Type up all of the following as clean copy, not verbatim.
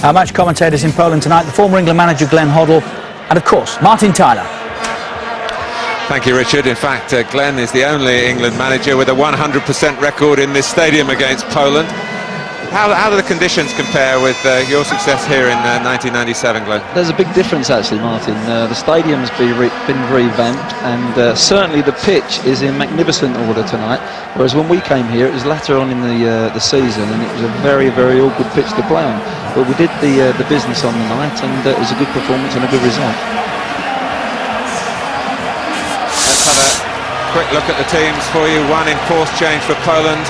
Our match commentators in Poland tonight, the former England manager Glenn Hoddle, and of course, Martin Tyler. Thank you, Richard. In fact, Glenn is the only England manager with a 100% record in this stadium against Poland. How do the conditions compare with your success here in 1997, Glenn? There's a big difference actually, Martin. The stadium's been revamped, and certainly the pitch is in magnificent order tonight, whereas when we came here it was later on in the season and it was a very, very awkward pitch to play on. But we did the business on the night, and it was a good performance and a good result. Let's have a quick look at the teams for you. One enforced change for Poland.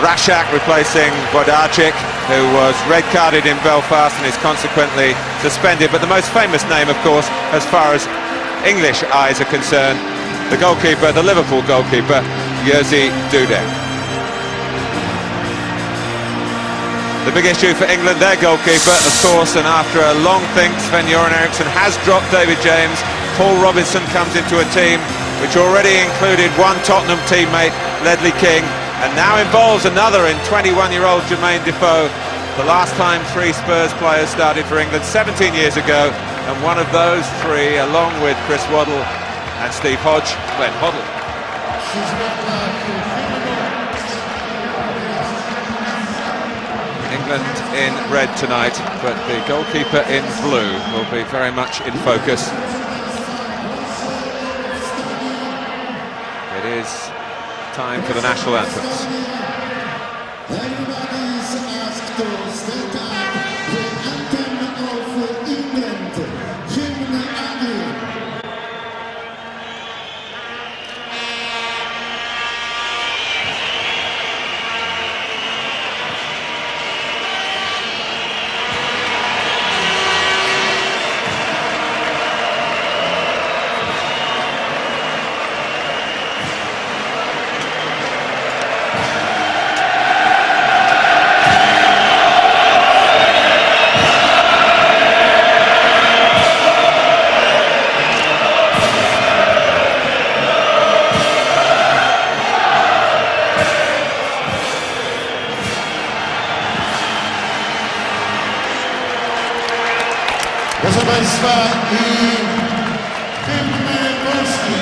Rashak replacing Włodarczyk, who was red-carded in Belfast and is consequently suspended. But the most famous name, of course, as far as English eyes are concerned, the goalkeeper, the Liverpool goalkeeper, Jerzy Dudek. The big issue for England, their goalkeeper, of course, and after a long think, Sven-Göran Eriksson has dropped David James. Paul Robinson comes into a team which already included one Tottenham teammate, Ledley King, and now involves another in 21-year-old Jermaine Defoe. The last time 3 Spurs players started for England 17 years ago, and one of those 3, along with Chris Waddle and Steve Hodge, Glenn Hoddle. England in red tonight, but the goalkeeper in blue will be very much in focus. It is time for the national anthems. Proszę Państwa, hymn Polski.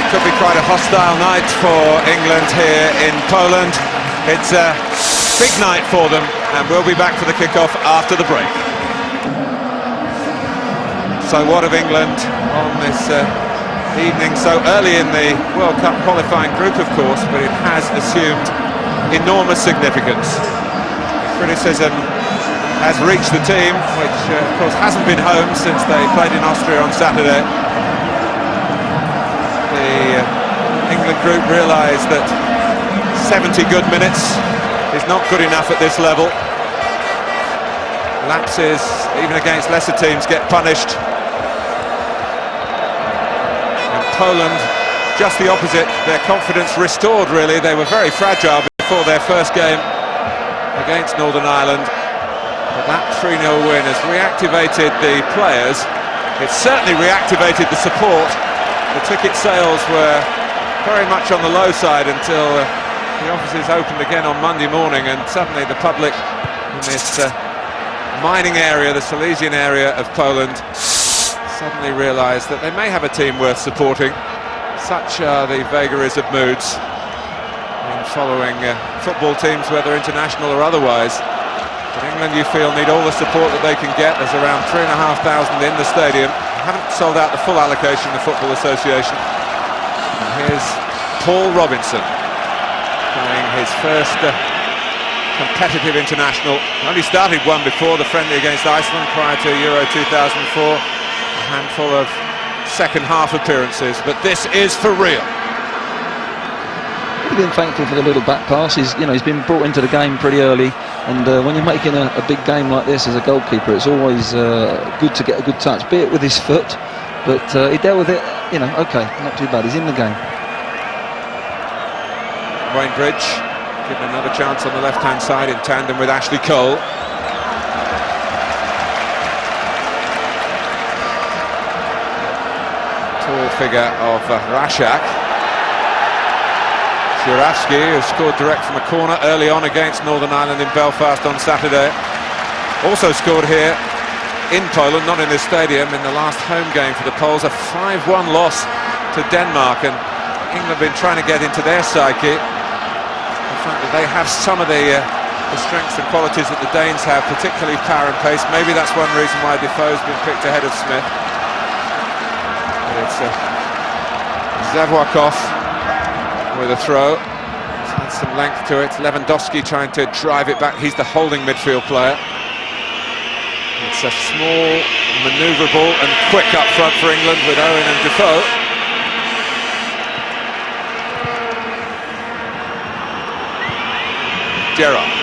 Could be quite a hostile night for England here in Poland. It's a big night for them, and we'll be back for the kick-off after the break. So what of England on this evening, so early in the World Cup qualifying group, of course, but it has assumed enormous significance. Criticism has reached the team, which of course hasn't been home since they played in Austria on Saturday. The England group realised that 70 good minutes is not good enough at this level. Lapses, even against lesser teams, get punished. And Poland, just the opposite, their confidence restored really. They were very fragile before their first game against Northern Ireland. But that 3-0 win has reactivated the players. It's certainly reactivated the support. The ticket sales were very much on the low side until the offices opened again on Monday morning, and suddenly the public in this mining area, the Silesian area of Poland, suddenly realised that they may have a team worth supporting. Such are the vagaries of moods in following football teams, whether international or otherwise. But England, you feel, need all the support that they can get. There's around 3,500 in the stadium. Haven't sold out the full allocation, the Football Association. And here's Paul Robinson playing his first competitive international. Only started one before the friendly against Iceland prior to Euro 2004. A handful of second half appearances, but this is for real. He's been thankful for the little back pass. He's been brought into the game pretty early, and when you're making a big game like this as a goalkeeper, it's always good to get a good touch, be it with his foot, but he dealt with it, okay, not too bad. He's in the game. Wayne Bridge given another chance on the left-hand side in tandem with Ashley Cole. Tall figure of Rashak. Juravsky, who scored direct from a corner early on against Northern Ireland in Belfast on Saturday. Also scored here in Poland, not in this stadium, in the last home game for the Poles. A 5-1 loss to Denmark, and England have been trying to get into their psyche. The fact that they have some of the strengths and qualities that the Danes have, particularly power and pace. Maybe that's one reason why Defoe's been picked ahead of Smith. But it's Zevwakov with a throw. It's had some length to it. Lewandowski trying to drive it back. He's the holding midfield player. It's a small, manoeuvrable and quick up front for England with Owen and Defoe. Gerrard.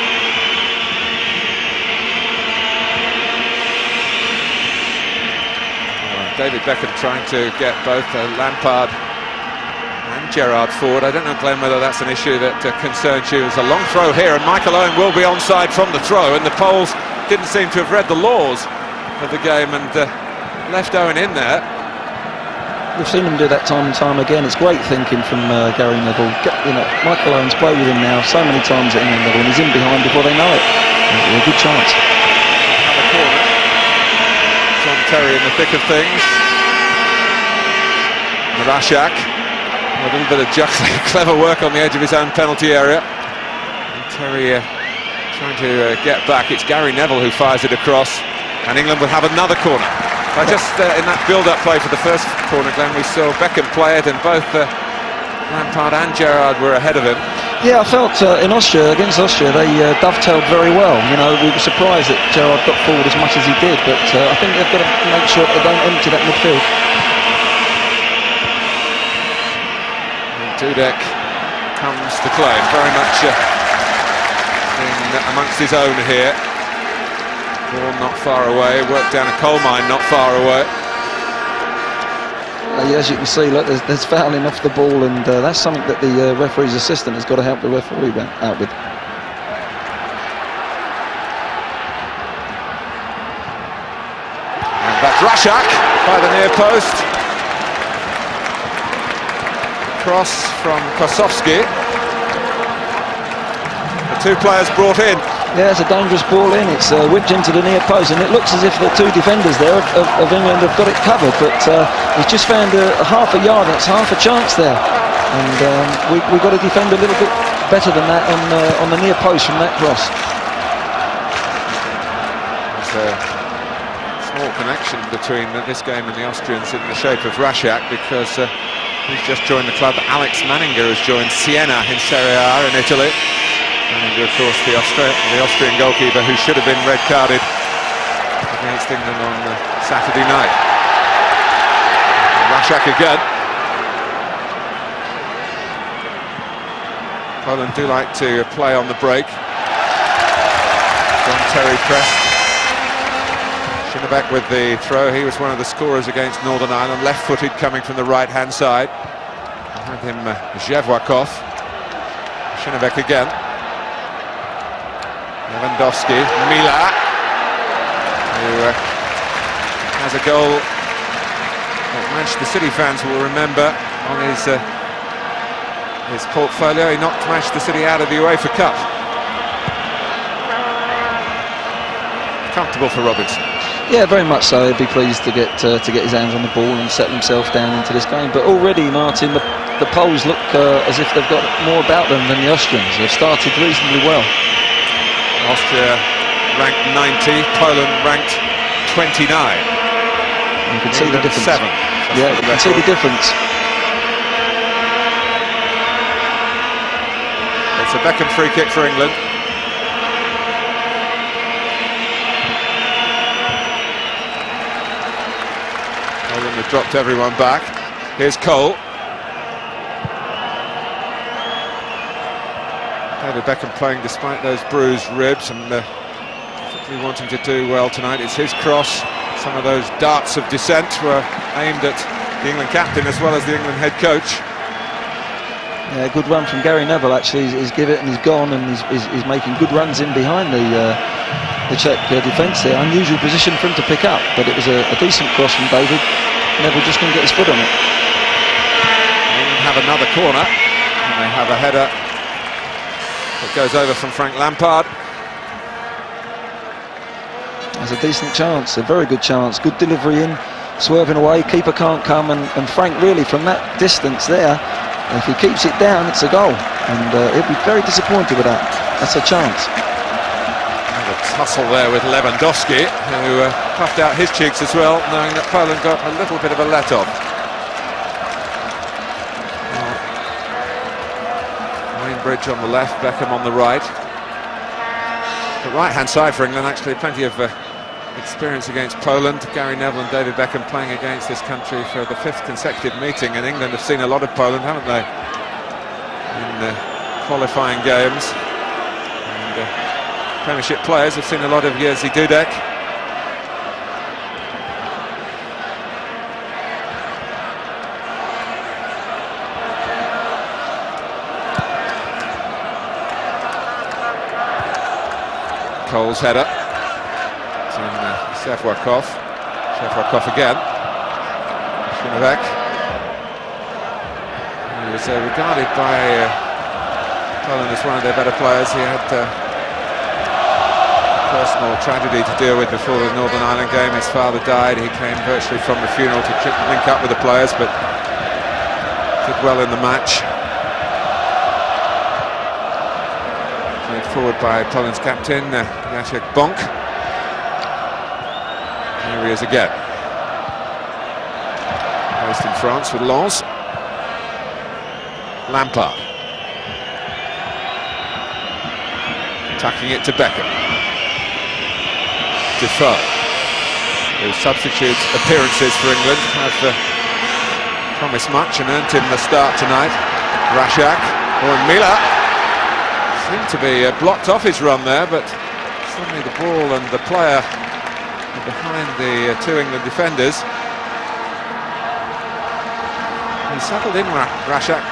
David Beckham trying to get both Lampard and Gerrard forward. I don't know, Glenn, whether that's an issue that concerns you. There's a long throw here, and Michael Owen will be onside from the throw, and the Poles didn't seem to have read the laws of the game and left Owen in there. We've seen him do that time and time again. It's great thinking from Gary Neville. Michael Owen's played with him now so many times at England level, and he's in behind before they know it. A good chance. Another corner. John Terry in the thick of things. Rashak. A little bit of clever work on the edge of his own penalty area. And Terry trying to get back. It's Gary Neville who fires it across, and England will have another corner. Just in that build-up play for the first corner, Glenn, we saw Beckham play it, and both Lampard and Gerrard were ahead of him. Yeah, I felt against Austria, they dovetailed very well. We were surprised that Gerrard got forward as much as he did, but I think they've got to make sure they don't empty that midfield. And Dudek comes to claim, very much amongst his own here. Ball not far away, worked down a coal mine not far away. As you can see, look, there's fouling off the ball, and that's something that the referee's assistant has got to help the referee out with. And that's Rashak by the near post. Cross from Kosowski. The two players brought in. Yeah, it's a dangerous ball in. It's whipped into the near post, and it looks as if the two defenders there of England have got it covered, but he's just found a half a yard. That's half a chance there, and we've got to defend a little bit better than that on the near post from that cross. There's a small connection between this game and the Austrians in the shape of Rashak, because he's just joined the club. Alex Manninger has joined Siena in Serie A in Italy. And of course the Austrian goalkeeper who should have been red-carded against England on Saturday night. Rashak again. Poland do like to play on the break. John Terry pressed. Shinnebeck with the throw. He was one of the scorers against Northern Ireland, left-footed, coming from the right-hand side. Behind him Zevwakov. Shinnebeck again. Lewandowski, Mila, who has a goal that Manchester City fans will remember on his portfolio. He knocked Manchester City out of the UEFA Cup. Comfortable for Robinson. Yeah, very much so. He'd be pleased to get his hands on the ball and settle himself down into this game. But already, Martin, the Poles look as if they've got more about them than the Austrians. They've started reasonably well. Austria ranked 90, Poland ranked 29. You can see the difference. 7. Yeah, you can see the difference. It's a Beckham free kick for England. They've dropped everyone back. Here's Cole. David Beckham playing despite those bruised ribs and particularly wanting to do well tonight. It's his cross. Some of those darts of dissent were aimed at the England captain as well as the England head coach. Yeah, good run from Gary Neville actually. He's give it and he's gone, and he's making good runs in behind the Czech defence there. Unusual position for him to pick up, but it was a decent cross from David. Neville just couldn't get his foot on it. England have another corner, and they have a header that goes over from Frank Lampard. There's a decent chance, a very good chance. Good delivery in, swerving away. Keeper can't come, and Frank really from that distance there, if he keeps it down, it's a goal, and he'll be very disappointed with that. That's a chance. A tussle there with Lewandowski, who puffed out his cheeks as well, knowing that Poland got a little bit of a let-off. Bridge on the left, Beckham on the right. The right-hand side for England, actually plenty of experience against Poland. Gary Neville and David Beckham playing against this country for the 5th consecutive meeting, and England have seen a lot of Poland, haven't they, in qualifying games. And Premiership players have seen a lot of Jerzy Dudek. Cole's header. It's in Shevwakov. Shevwakov again. Shinovek. He was regarded by Poland as one of their better players. He had personal tragedy to deal with before the Northern Ireland game. His father died. He came virtually from the funeral to link up with the players, but did well in the match. Forward by Poland's captain, Jacek Bąk. Here he is again. Based in France with Lens. Lampard. Tucking it to Beckham. Defoe. Whose substitute appearances for England have promised much and earned him the start tonight. Rashak. Or Mila. Seemed to be blocked off his run there, but suddenly the ball and the player behind the two England defenders. He settled in Rashak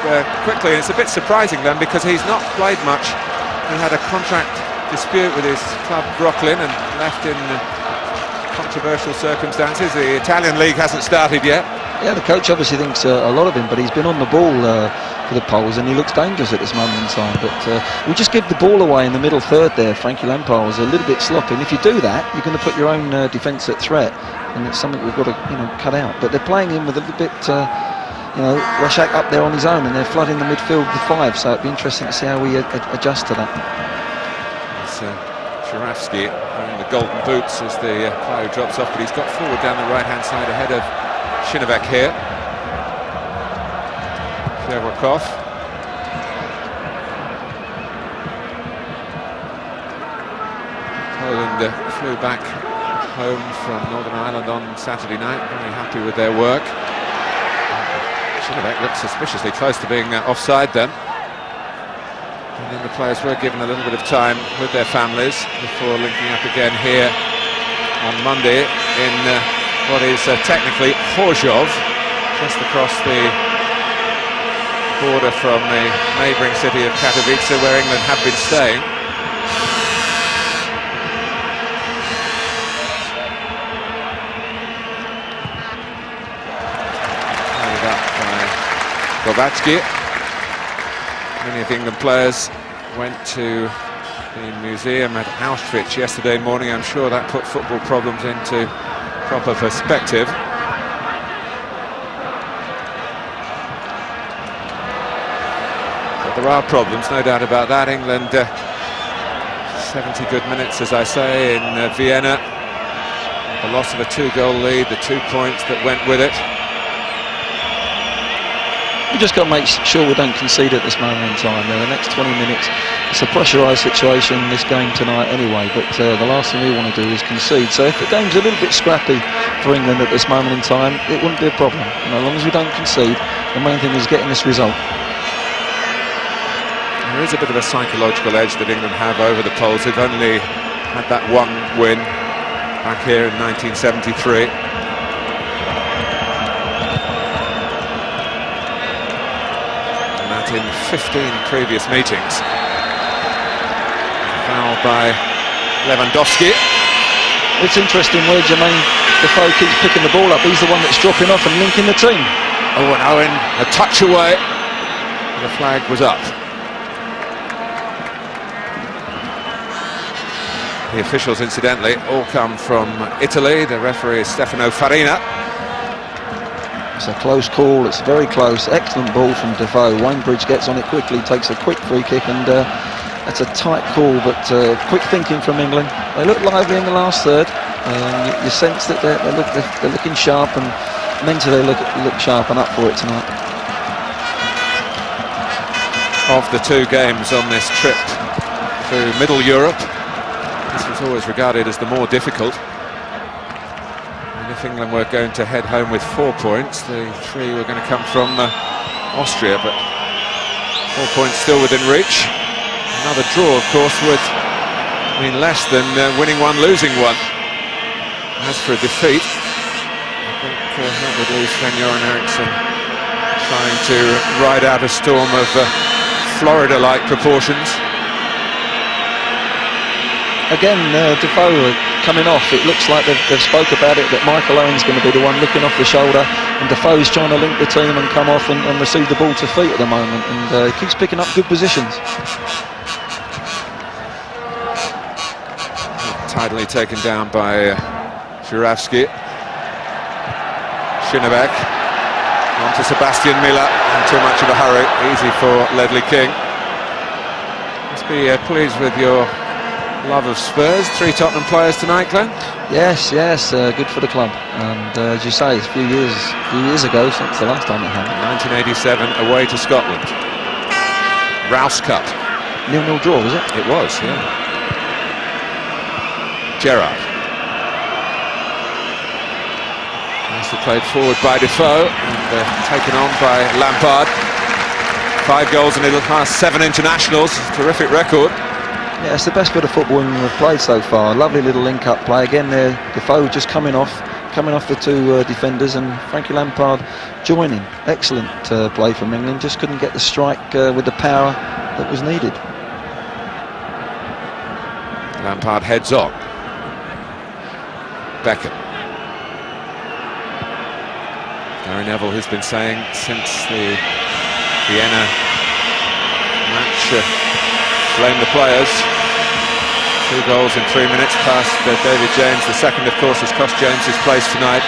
quickly, and it's a bit surprising then because he's not played much. He had a contract dispute with his club Brooklyn and left in controversial circumstances. The Italian league hasn't started yet. Yeah, the coach obviously thinks a lot of him, but he's been on the ball for the Poles, and he looks dangerous at this moment in time. But we just give the ball away in the middle third there. Frankie Lampard was a little bit sloppy, and if you do that, you're going to put your own defence at threat, and it's something we've got to cut out. But they're playing in with a little bit, Rashak up there on his own, and they're flooding the midfield with 5. So it'd be interesting to see how we adjust to that. It's Sharafsky wearing the golden boots as the player drops off, but he's got forward down the right-hand side ahead of Shinovek here. Shevwakov. Poland flew back home from Northern Ireland on Saturday night, very happy with their work. Shinovek looked suspiciously close to being offside then. And then the players were given a little bit of time with their families before linking up again here on Monday in what is technically Chorzów, just across the border from the neighbouring city of Katowice, where England have been staying. Carried up by Kovacsky. Many of the England players went to the museum at Auschwitz yesterday morning. I'm sure that put football problems into proper perspective. But there are problems, no doubt about that. England 70 good minutes, as I say, in Vienna. The loss of a 2-goal lead, the 2 points that went with it. We just got to make sure we don't concede at this moment in time. The next 20 minutes, it's a pressurised situation, this game tonight anyway, but the last thing we want to do is concede. So if the game's a little bit scrappy for England at this moment in time, it wouldn't be a problem. And as long as we don't concede, the main thing is getting this result. There is a bit of a psychological edge that England have over the Poles. They've only had that one win back here in 1973. And that in 15 previous meetings. Foul by Lewandowski. It's interesting where Jermaine Defoe keeps picking the ball up. He's the one that's dropping off and linking the team. Oh, and Owen, a touch away. The flag was up. The officials, incidentally, all come from Italy. The referee is Stefano Farina. It's a close call, it's very close. Excellent ball from Defoe. Wainbridge gets on it quickly, takes a quick free kick, and that's a tight call, but quick thinking from England. They look lively in the last third. You sense that they're looking sharp, and mentally they look sharp and up for it tonight. Of the two games on this trip through Middle Europe, this was always regarded as the more difficult. And if England were going to head home with 4 points, the 3 were going to come from Austria, but 4 points still within reach. Another draw, of course, would mean less than winning one, losing one. As for a defeat, I think that would leave Sven-Göran Eriksson trying to ride out a storm of Florida-like proportions. Again, Defoe coming off. It looks like they've spoke about it, that Michael Owen's going to be the one looking off the shoulder, and Defoe's trying to link the team and come off and receive the ball to feet at the moment, and he keeps picking up good positions. Tidily taken down by Żurawski. Schinnebeck on to Sebastian Miller, in too much of a hurry, easy for Ledley King. Must be pleased with your love of Spurs. 3 Tottenham players tonight, Glenn? Yes, good for the club. And as you say, it's a few years ago since the last time it happened. 1987, away to Scotland. Rouse Cup. 0-0 draw, was it? It was, yeah. Gerrard. Nicely played forward by Defoe and taken on by Lampard. 5 goals in the last 7 internationals. Terrific record. Yeah, it's the best bit of football England have played so far. Lovely little link-up play. Again there, Defoe just coming off the 2 defenders, and Frankie Lampard joining. Excellent play from England. Just couldn't get the strike with the power that was needed. Lampard heads on. Beckham. Gary Neville has been saying since the Vienna match, blame the players. 2 goals in 3 minutes past David James. The second, of course, has cost James his place tonight.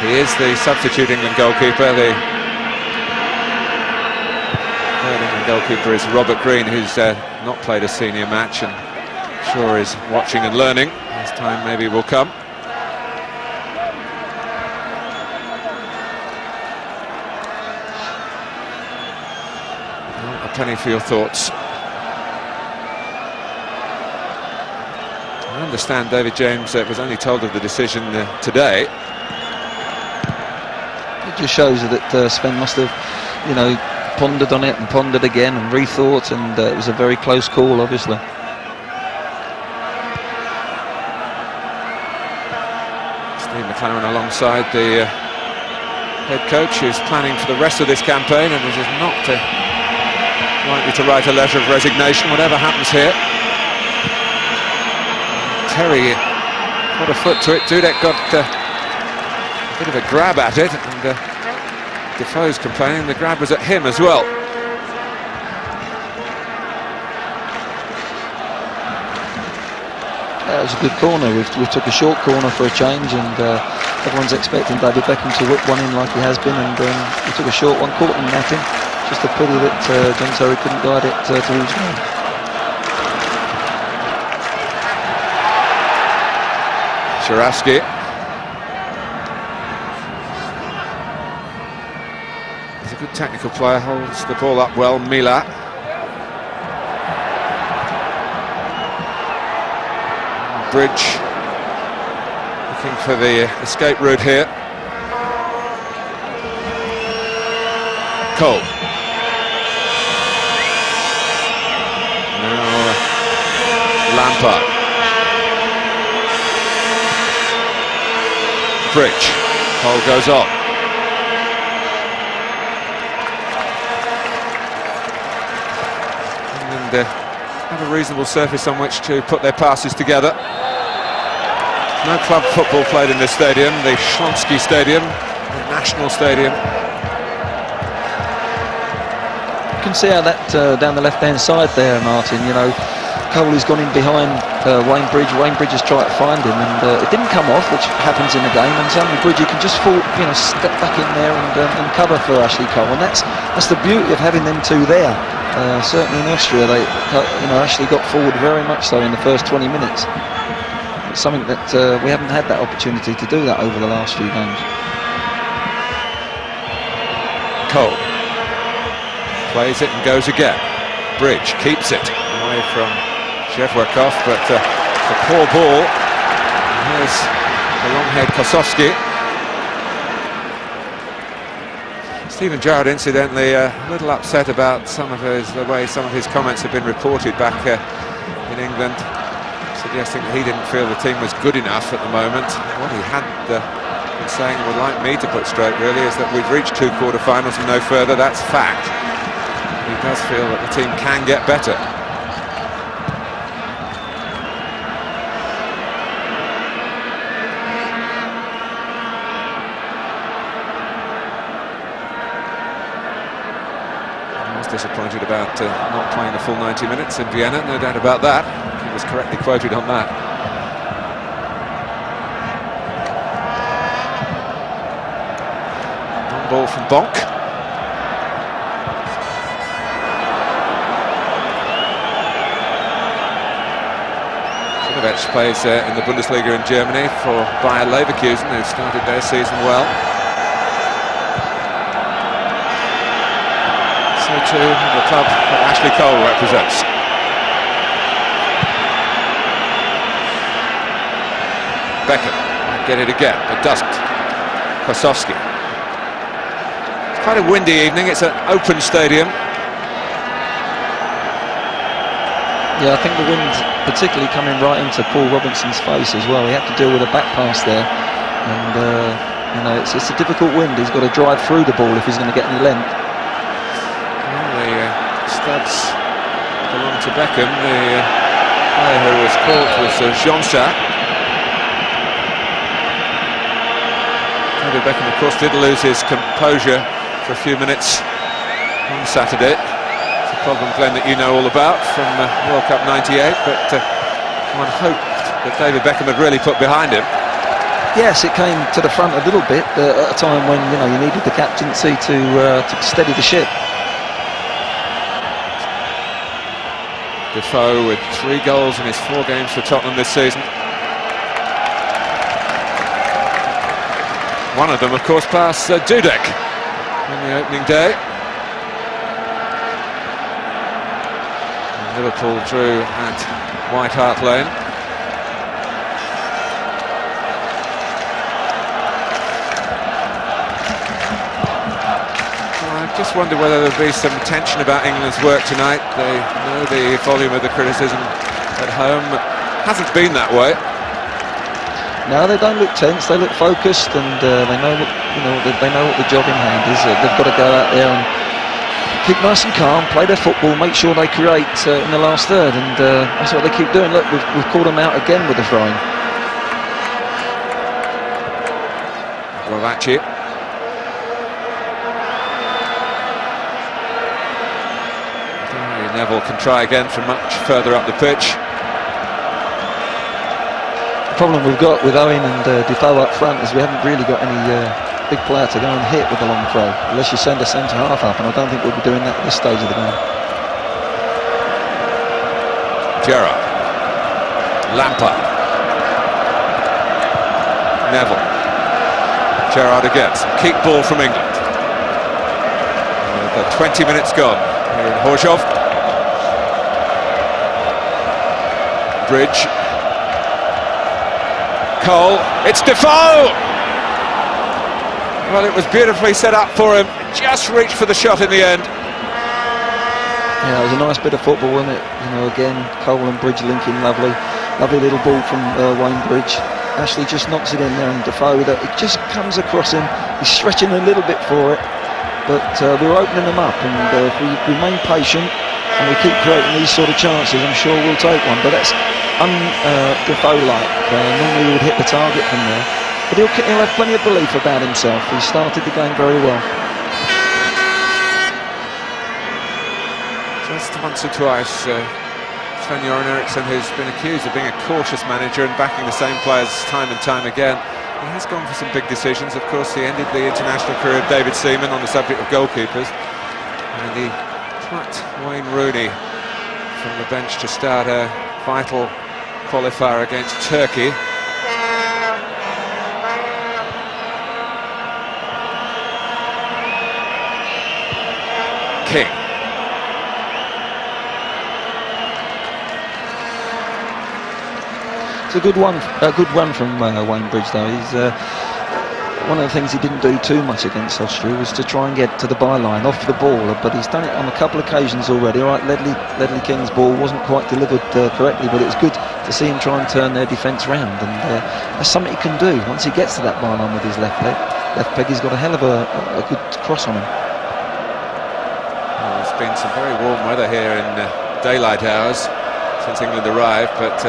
He is the substitute England goalkeeper. The third England goalkeeper is Robert Green, who's not played a senior match and sure is watching and learning. His time maybe will come. Well, a penny for your thoughts. I understand David James was only told of the decision today. It just shows that Sven must have, pondered on it and pondered again and rethought, and it was a very close call, obviously. Steve McLaren alongside the head coach, who's planning for the rest of this campaign and is not likely to write a letter of resignation, whatever happens here. Terry put a foot to it. Dudek got a bit of a grab at it, and Defoe's complaining the grab was at him as well. That was a good corner. We took a short corner for a change, and everyone's expecting David Beckham to whip one in like he has been, and we took a short one, caught him napping. Just a pity that John Terry couldn't guide it to his goal. Żurawski. It's a good technical player, holds the ball up well, Mila. Bridge looking for the escape route here. Cole. Now Lampard. Bridge. Cole goes on. And have a reasonable surface on which to put their passes together. No club football played in this stadium, the Schlonsky Stadium, the National Stadium. You can see how that down the left-hand side there, Martin. You know, Cole has gone in behind Wayne Bridge. Wayne Bridge has tried to find him, and it didn't come off, which happens in the game. And suddenly Bridge, you can just fall, you know, step back in there and cover for Ashley Cole, and that's the beauty of having them two there. Certainly in Austria, Ashley got forward very much so in the first 20 minutes. It's something that we haven't had that opportunity to do that over the last few games. Cole plays it and goes again. Bridge keeps it away from Shevwerkov, but a poor ball. And here's the long-haired Kosowski. Stephen Gerrard, incidentally, a little upset about the way some of his comments have been reported back in England, suggesting that he didn't feel the team was good enough at the moment. What he had been saying, would like me to put straight really, is that we've reached 2 quarter-finals and no further. That's fact. He does feel that the team can get better. Disappointed about not playing the full 90 minutes in Vienna, no doubt about that. He was correctly quoted on that. Long ball from Bonk. Zinovec plays in the Bundesliga in Germany for Bayer Leverkusen, who started their season well. To the club that Ashley Cole represents. Beckham might get it again, but doesn't. Kosowski. It's quite a windy evening, it's an open stadium. Yeah, I think the wind particularly coming right into Paul Robinson's face as well. He had to deal with a back pass there, and you know, it's a difficult wind. He's got to drive through the ball if he's going to get any length. Studs belong to Beckham. The player who was caught was Jean-Sa. David Beckham, of course, did lose his composure for a few minutes on Saturday. It's a problem, Glenn, that you know all about from World Cup '98, but one hoped that David Beckham had really put behind him. Yes, it came to the front a little bit at a time when, you know, you needed the captaincy to steady the ship. Defoe with 3 goals in his 4 games for Tottenham this season. One of them, of course, past Dudek on the opening day. And Liverpool drew at White Hart Lane. I just wonder whether there'll be some tension about England's work tonight. They know the volume of the criticism at home. Hasn't been that way. No, they don't look tense. They look focused, and they know what the job in hand is. They've got to go out there and keep nice and calm, play their football, make sure they create in the last third, and that's what they keep doing. Look, we've called them out again with the throwing. Rovacci. Neville can try again from much further up the pitch. The problem we've got with Owen and Defoe up front is we haven't really got any big player to go and hit with the long throw, unless you send a centre-half up, and I don't think we'll be doing that at this stage of the game. Gerrard. Lampard. Neville. Gerrard again. Some keep ball from England. But 20 minutes gone here in Horzów. Bridge. Cole, it's Defoe! Well, it was beautifully set up for him, just reached for the shot in the end. Yeah, it was a nice bit of football, wasn't it? You know, again, Cole and Bridge linking, lovely little ball from Wayne Bridge. Ashley just knocks it in there, and Defoe, it just comes across him. He's stretching a little bit for it, but we're opening them up, and if we remain patient and we keep creating these sort of chances, I'm sure we'll take one. But that's Defoe-like. Normally he would hit the target from there, but he'll have plenty of belief about himself. He started the game very well. Just once or twice, Sven-Göran Eriksson, who's been accused of being a cautious manager and backing the same players time and time again, he has gone for some big decisions. Of course, he ended the international career of David Seaman on the subject of goalkeepers, and he plucked Wayne Rooney from the bench to start a vital qualifier against Turkey. King. It's a good run from Wayne Bridge, though. He's one of the things he didn't do too much against Austria was to try and get to the byline off the ball, but he's done it on a couple of occasions already. All right, Ledley King's ball wasn't quite delivered correctly, but it was good to see him try and turn their defence round, and that's something he can do once he gets to that byline with his left peg. He's got a hell of a good cross on him. Well, there's been some very warm weather here in daylight hours since England arrived, but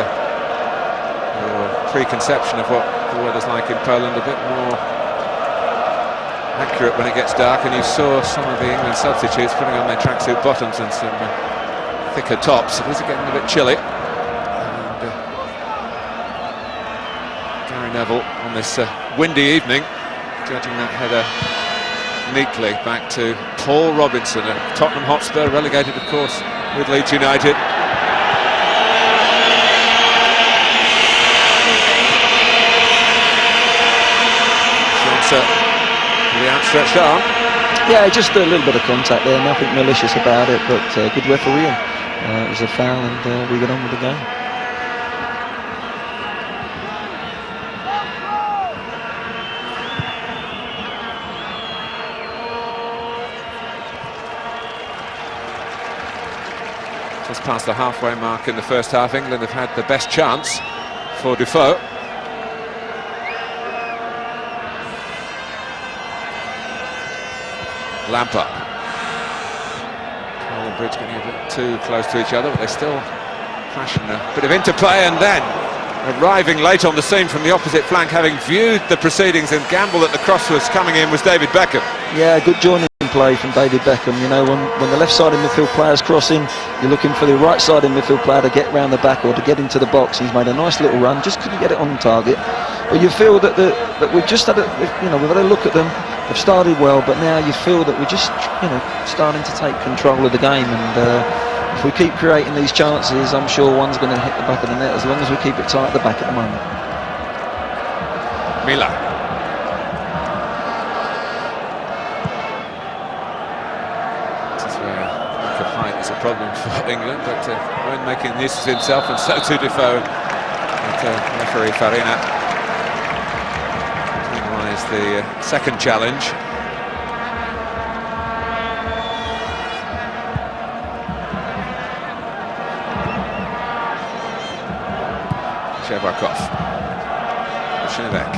your preconception of what the weather's like in Poland a bit more accurate when it gets dark, and you saw some of the England substitutes putting on their tracksuit bottoms and some thicker tops. It is getting a bit chilly. And Gary Neville on this windy evening, judging that header neatly back to Paul Robinson, a Tottenham Hotspur, relegated of course with Leeds United. With the outstretched arm. Yeah, just a little bit of contact there, nothing malicious about it, but good refereeing. It was a foul, and we got on with the game. Just past the halfway mark in the first half, England have had the best chance for Defoe. Lamp up. Cole and Bridge getting a bit too close to each other, but they still clash in a bit of interplay, and then arriving late on the scene from the opposite flank, having viewed the proceedings and gambled that the cross was coming in, was David Beckham. Yeah, good joining play from David Beckham. You know, when the left side of midfield player's crossing, you're looking for the right side of midfield player to get round the back or to get into the box. He's made a nice little run, just couldn't get it on target. But you feel that we've just had we've had a look at them. They've started well, but now you feel that we're just, starting to take control of the game, and if we keep creating these chances, I'm sure one's going to hit the back of the net, as long as we keep it tight at the back at the moment. Mila. This is where lack of height is a problem for England, but when making use of himself, and so too Defoe, but referee Farina penalised the second challenge. Shevakov. Shinovek.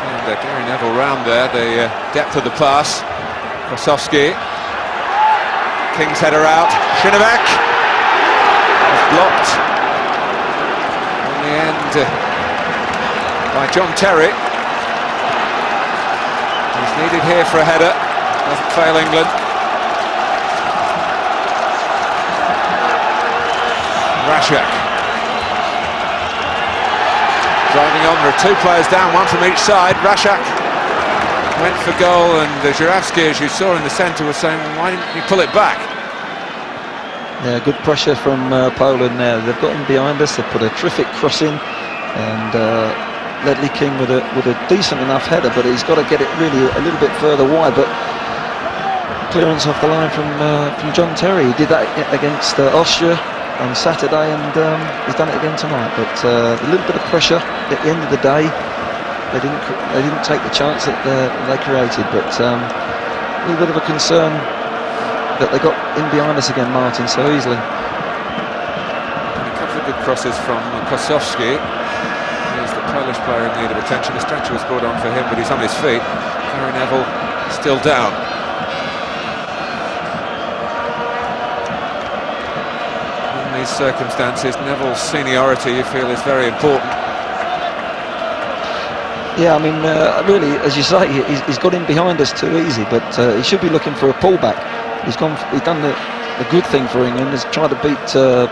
And Gary Neville round there, the depth of the pass. Krasovsky. King's header out. Shinovek. Blocked in the end by John Terry. He's needed here for a header. Doesn't fail England. Rashak driving on. There are two players down, one from each side. Rashak went for goal, and Żurawski, as you saw in the centre, was saying, why didn't you pull it back? Yeah, good pressure from Poland now. They've got him behind us. They've put a terrific cross in, and Ledley King with a decent enough header, but he's got to get it really a little bit further wide. But clearance off the line from John Terry. He did that against Austria on Saturday, and he's done it again tonight. But a little bit of pressure at the end of the day. They didn't take the chance that they created, but a little bit of a concern that they got in behind us again, Martin, so easily. And a couple of good crosses from Kosowski. He's the Polish player in need of attention. A stretcher was brought on for him, but he's on his feet. Gary Neville still down. In these circumstances, Neville's seniority, you feel, is very important. Yeah, I mean, really, as you say, he's got in behind us too easy, but he should be looking for a pullback. He's done the good thing for England, has tried to beat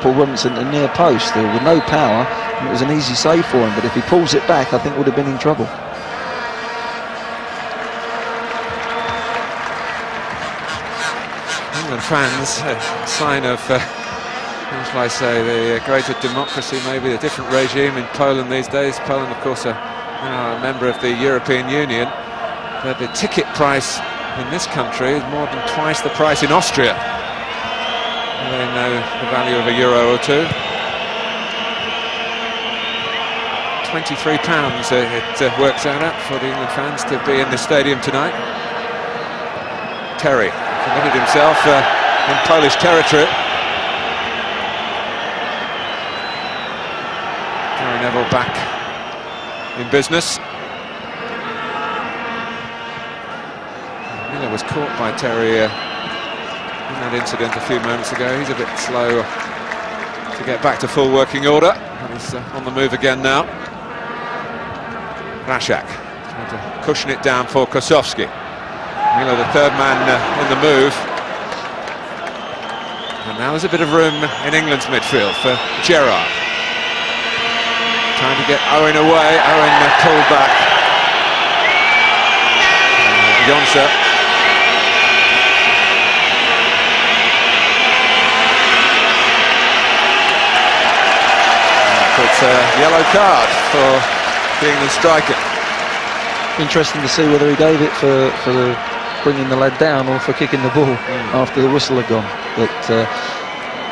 Paul Robinson at the near post with no power, and it was an easy save for him, but if he pulls it back, I think would have been in trouble. England fans, a sign of, how shall I say, the greater democracy, maybe a different regime in Poland these days. Poland, of course, a member of the European Union, but the ticket price in this country is more than twice the price in Austria. They know the value of €1 or two. £23 it works out at for the England fans to be in the stadium tonight. Terry committed himself in Polish territory. Gary Neville back in business. Miller was caught by Terry in that incident a few moments ago. He's a bit slow to get back to full working order, and he's on the move again now. Rashak trying to cushion it down for Kosowski. Miller, the third man in the move. And now there's a bit of room in England's midfield for Gerrard. Trying to get Owen away. Owen pulled back. Jonsa. Puts a yellow card for the England striker. Interesting to see whether he gave it for bringing the lad down or for kicking the ball after the whistle had gone. But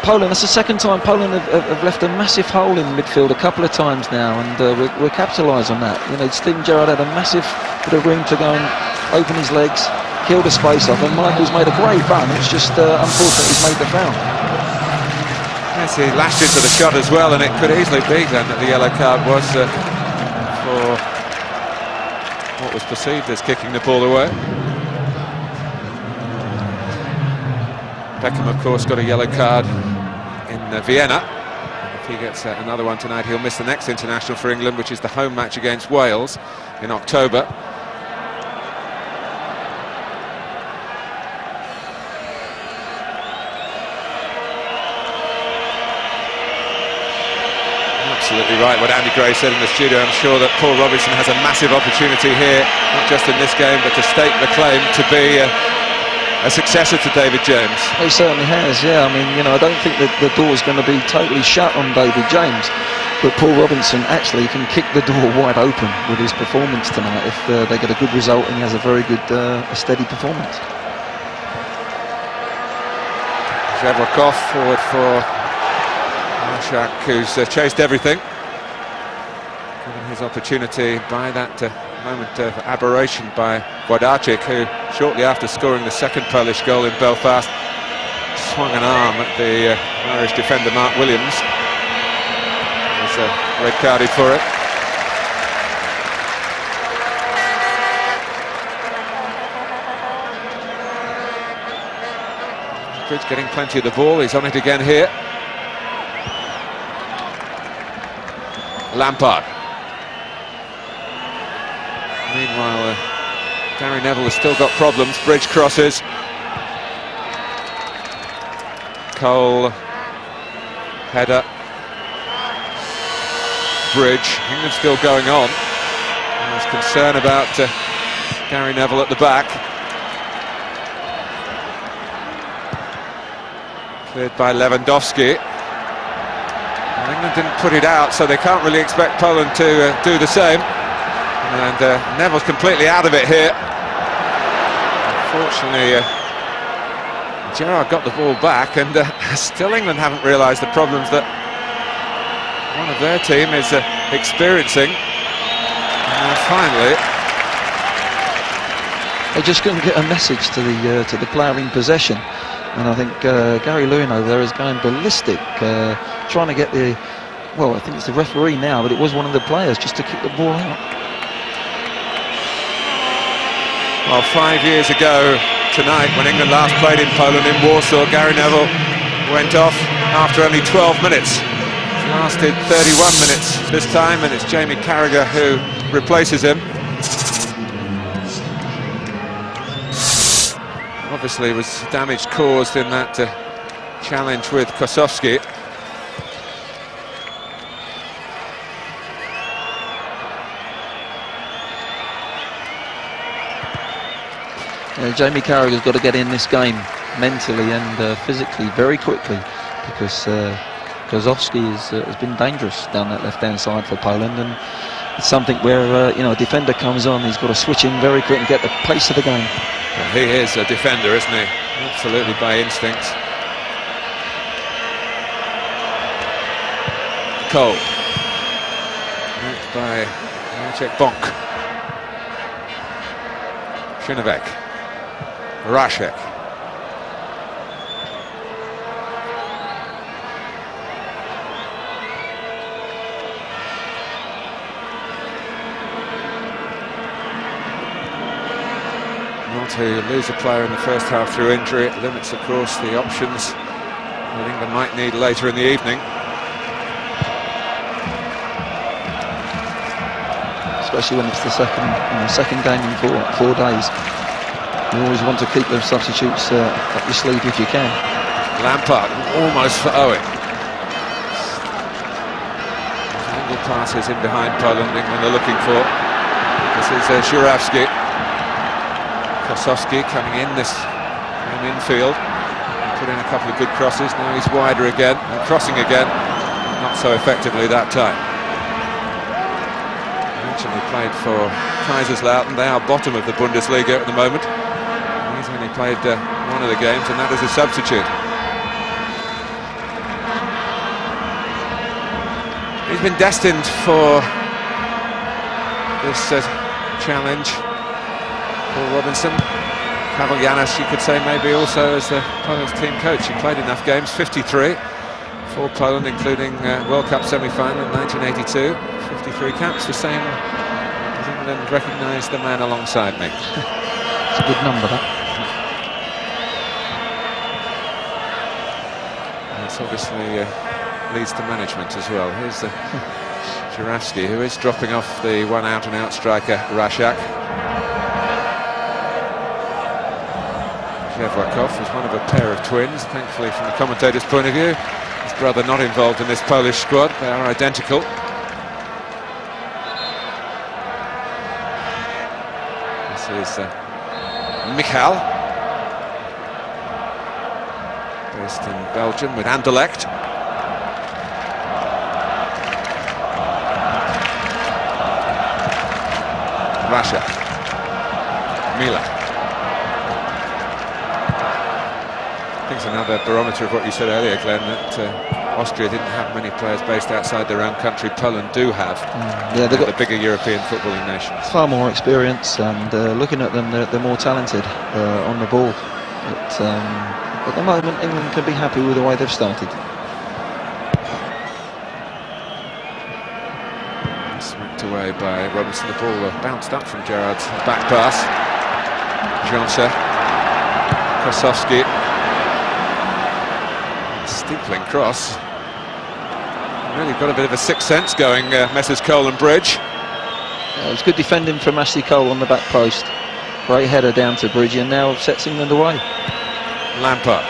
Poland, that's the second time Poland have left a massive hole in midfield a couple of times now, and we're capitalised on that. You know, Steven Gerrard had a massive bit of room to go and open his legs, kill the space off, and Michael's made a great run. It's just unfortunate he's made the foul. Yes, he lashed into the shot as well, and it could easily be then that the yellow card was for what was perceived as kicking the ball away. Beckham, of course, got a yellow card in Vienna. If he gets another one tonight, he'll miss the next international for England, which is the home match against Wales in October. Absolutely right what Andy Gray said in the studio. I'm sure that Paul Robinson has a massive opportunity here, not just in this game, but to stake the claim to be a successor to David James. He certainly has, yeah. I mean, you know, I don't think that the door's going to be totally shut on David James, but Paul Robinson actually can kick the door wide open with his performance tonight if they get a good result and he has a very good, a steady performance. Zhevrakov forward for Rashak, who's chased everything. Given his opportunity by that moment of aberration by Włodarczyk, who shortly after scoring the second Polish goal in Belfast swung an arm at the Irish defender Mark Williams. He was red carded for it. Bridge getting plenty of the ball, he's on it again here. Lampard. Meanwhile, Gary Neville has still got problems. Bridge crosses. Cole. Header. Bridge. England still going on. There's concern about Gary Neville at the back. Cleared by Lewandowski. England didn't put it out, so they can't really expect Poland to do the same. And Neville's completely out of it here. Unfortunately, Gerrard got the ball back, and still England haven't realised the problems that one of their team is experiencing. And finally, they just couldn't get a message to the player in possession, and I think Gary Lewin over there is going ballistic, trying to get the, well, I think it's the referee now, but it was one of the players just to kick the ball out. Well, 5 years ago tonight, when England last played in Poland in Warsaw, Gary Neville went off after only 12 minutes. It's lasted 31 minutes this time, and it's Jamie Carragher who replaces him. Obviously was damage caused in that challenge with Kosowski. Jamie Carragher's got to get in this game mentally and physically very quickly, because Kosowski has been dangerous down that left-hand side for Poland, and it's something where you know, a defender comes on, he's got to switch in very quick and get the pace of the game. Well, he is a defender, isn't he? Absolutely by instinct. Cole. Met by Jacek Bonk. Szynovek. Rashek. Not to lose a player in the first half through injury. It limits, of course, the options that England might need later in the evening. Especially when it's the second game in four days. You always want to keep those substitutes up your sleeve if you can. Lampard, almost for Owen. Angle passes in behind Poland, England are looking for. This is Żurawski. Kosowski coming in this infield. Put in a couple of good crosses, now he's wider again, and crossing again. Not so effectively that time. Originally played for Kaiserslautern, they are bottom of the Bundesliga at the moment. He's only played one of the games, and that is a substitute. He's been destined for this challenge. Paul Robinson, Pavel Janas, you could say, maybe also as the Polish team coach. He played enough games, 53 for Poland, including World Cup semi-final in 1982. 53 caps, the same as England recognised the man alongside me. It's a good number, that. This obviously leads to management as well. Here's Żurawski, who is dropping off the one out-and-out striker, Rashak. Shevrakov was one of a pair of twins, thankfully from the commentator's point of view. His brother not involved in this Polish squad, they are identical. This is Michal, based in Belgium with Anderlecht. Russia. Mila. I think it's another barometer of what you said earlier, Glenn, that Austria didn't have many players based outside their own country. Poland do have. Yeah, they've got the bigger European footballing nations. Far more experience, and looking at them, they're more talented on the ball. But at the moment, England can be happy with the way they've started. Smacked away by Robinson. The ball bounced up from Gerrard's back pass. Johnson, Kosowski. Steepling cross. Really got a bit of a sixth sense going, Messrs Cole and Bridge. It was good defending from Ashley Cole on the back post. Great header down to Bridge, and now sets England away. Lampard.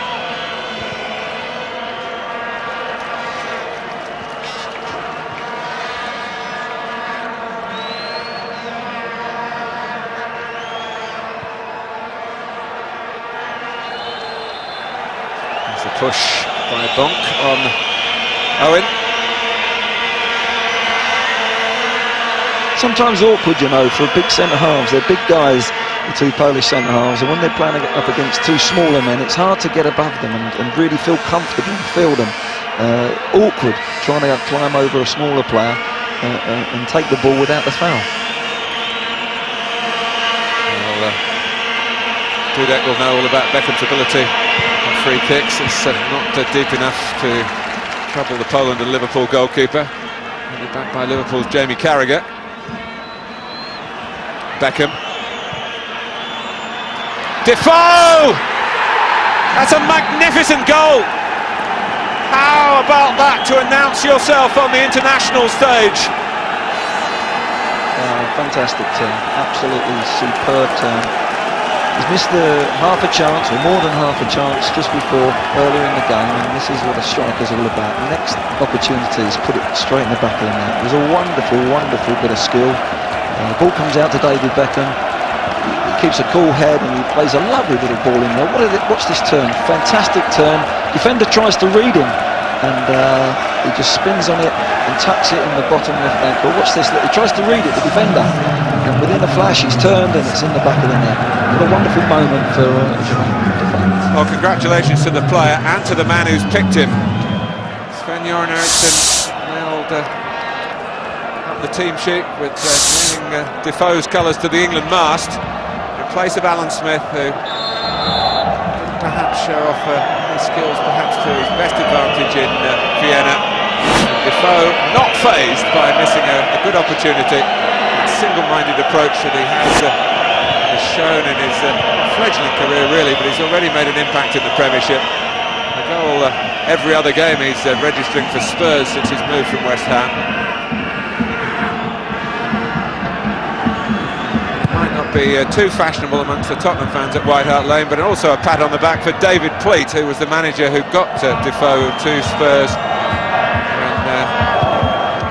There's the push by Bonk on Owen. sometimes awkward, you know, for big centre-halves. They're big guys, the two Polish centre-halves, and when they're playing up against two smaller men, it's hard to get above them and really feel comfortable and feel them. Awkward trying to climb over a smaller player and take the ball without the foul. Well, Dudek will know all about Beckham's ability on free kicks. It's not deep enough to trouble the Poland and Liverpool goalkeeper. Headed back by Liverpool's Jamie Carragher. Beckham. Defoe! That's a magnificent goal! How about that to announce yourself on the international stage? Fantastic turn, absolutely superb turn. He's missed half a chance, or more than half a chance, just before, earlier in the game, and this is what a striker's all about. Next opportunity is put it straight in the back of the net. It was a wonderful, wonderful bit of skill. The ball comes out to David Beckham. He keeps a cool head and he plays a lovely little ball in there. Watch this turn, fantastic turn. Defender tries to read him, and he just spins on it and tucks it in the bottom left ankle. Watch this, look, he tries to read it, the defender, and within a flash he's turned and it's in the back of the net. What a wonderful moment for Defoe. Well, congratulations to the player and to the man who's picked him. Sven-Göran Eriksson nailed up the team sheet with nailing Defoe's colours to the England mast in place of Alan Smith, who didn't perhaps show off his skills perhaps to his best advantage in Vienna. Defoe not fazed by missing a good opportunity. That single-minded approach that he has shown in his fledgling career, really, but he's already made an impact in the Premiership. A goal every other game he's registering for Spurs since his move from West Ham. Might not be too fashionable amongst the Tottenham fans at White Hart Lane, but also a pat on the back for David Pleat, who was the manager who got Defoe to Spurs.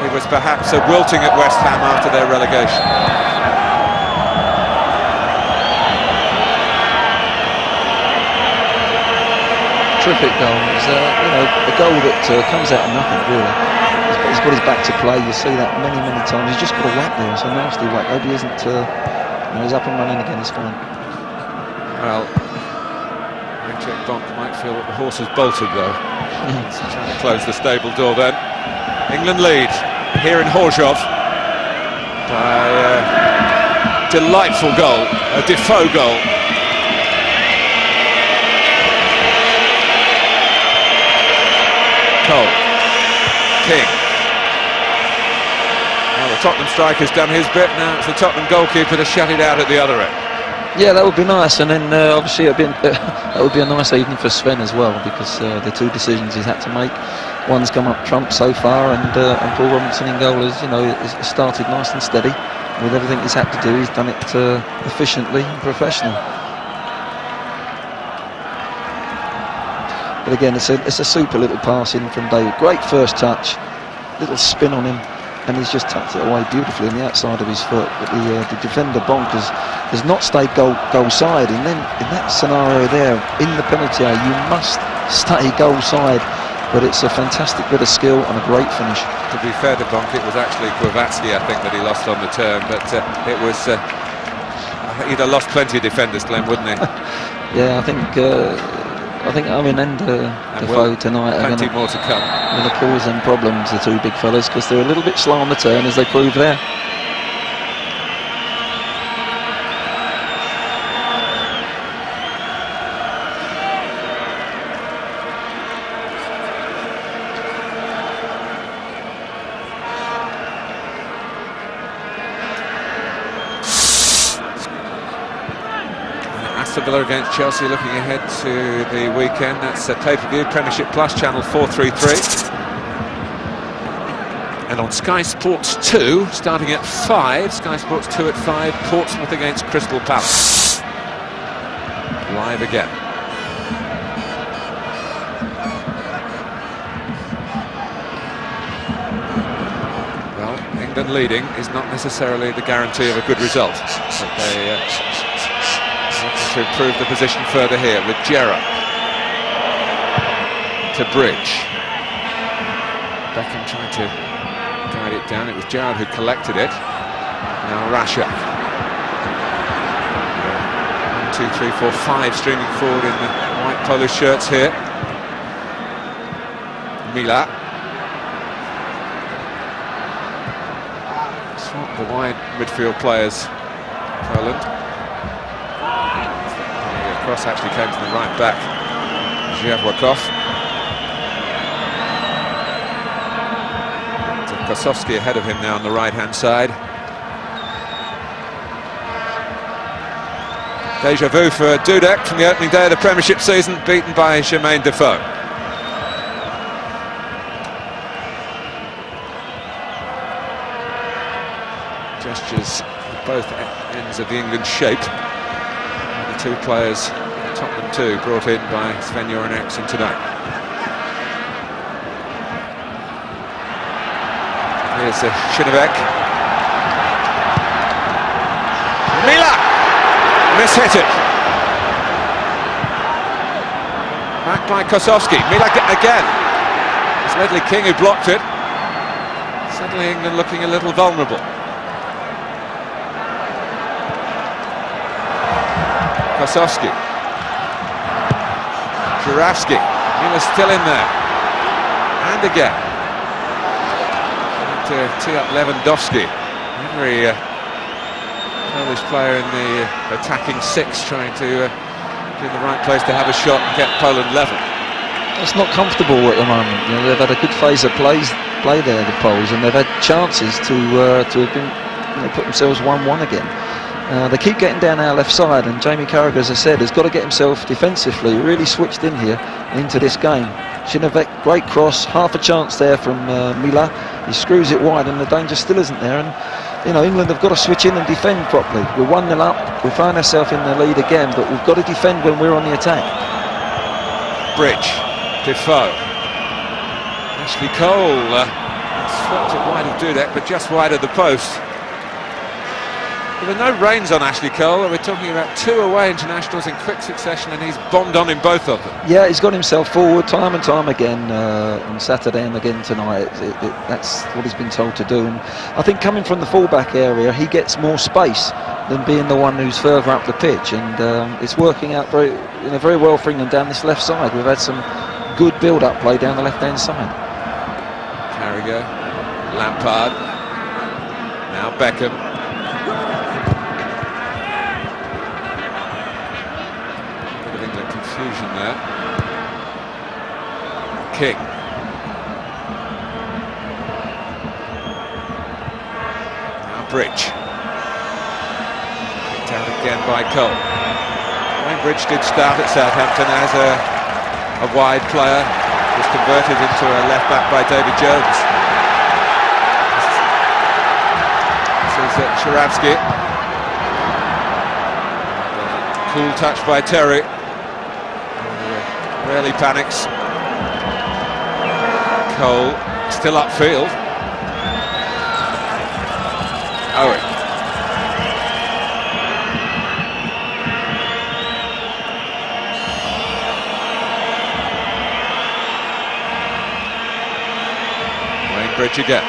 He was perhaps wilting at West Ham after their relegation. Terrific goal. It's a goal that comes out of nothing, really. He's got his back to play. You see that many, many times. He's just got a whack there. It's a nasty whack. Hope he isn't. He's up and running again. He's fine. Well, Richard Bonk might feel that the horse has bolted, though. He's trying to close the stable door then. England lead here in Horzhov by a delightful goal, a Defoe goal. Cole, King. Well, the Tottenham striker's done his bit. Now it's the Tottenham goalkeeper to shut it out at the other end. Yeah, that would be nice, and then obviously that would be a nice evening for Sven as well, because the two decisions he's had to make, one's come up trump so far, and Paul Robinson in goal has started nice and steady. With everything he's had to do, he's done it efficiently and professionally. But again, it's a super little pass in from David. Great first touch, little spin on him, and he's just tucked it away beautifully on the outside of his foot. But the defender Bonk has not stayed goal side, and then in that scenario there, in the penalty area, you must stay goal side. But it's a fantastic bit of skill and a great finish. To be fair to Bonk, it was actually Kwavatsky, I think, that he lost on the turn, but it was he'd have lost plenty of defenders, Glenn, wouldn't he? Yeah, I think Owen and Defoe tonight are plenty more to come. Going to cause them problems, the two big fellas, because they're a little bit slow on the turn, as they proved there. Villa against Chelsea, looking ahead to the weekend. That's a pay-per-view, Premiership Plus, channel 433. And on Sky Sports 2, starting at 5, Sky Sports 2 at 5, Portsmouth against Crystal Palace. Live again. Well, England leading is not necessarily the guarantee of a good result. But they to improve the position further here with Gerrard to Bridge. Beckham trying to guide it down. It was Gerrard who collected it. Now Rashak. 1, 2, 3, 4, 5 streaming forward in the white Polish shirts here. Mila. Swap the wide midfield players. Poland. The cross actually came to the right back. Zhevwakov. Kosowski ahead of him now on the right-hand side. Deja vu for Dudek from the opening day of the Premiership season, beaten by Jermaine Defoe. Gestures at both ends of the England shape. And the two players, Tottenham too, brought in by Sven-Göran Eriksson tonight. Here's Shinovek. Mila! Mishit it. Back by Kosowski. Mila again. It's Ledley King who blocked it. Suddenly England looking a little vulnerable. Kosowski. Żurawski. Mila's still in there. And again. To tee up Lewandowski. Every Polish player in the attacking six trying to be in the right place to have a shot and get Poland level. It's not comfortable at the moment. You know, they've had a good phase of play there, the Poles, and they've had chances to have been, put themselves 1-1 again. They keep getting down our left side, and Jamie Carragher, as I said, has got to get himself defensively really switched in here into this game. Shinovek, great cross, half a chance there from Mila. He screws it wide, and the danger still isn't there. And England have got to switch in and defend properly. We're 1-0 up. We find ourselves in the lead again, but we've got to defend when we're on the attack. Bridge, Defoe. Ashley Cole swapped it wide of Dudek, but just wide of the post. There were no reins on Ashley Cole. We're talking about 2 away internationals in quick succession, and he's bombed on in both of them. Yeah, he's got himself forward time and time again on Saturday and again tonight. That's what he's been told to do. And I think coming from the fullback area, he gets more space than being the one who's further up the pitch. And it's working out very well for England down this left side. We've had some good build-up play down the left-hand side. Carragher, Lampard, now Beckham. Confusion there. King. Now Bridge. Kicked out again by Cole. Wayne Bridge did start at Southampton as a wide player. Was converted into a left back by David Jones. This is Żurawski. Cool touch by Terry. Rarely panics. Cole still upfield. Owen. Wayne Bridge again.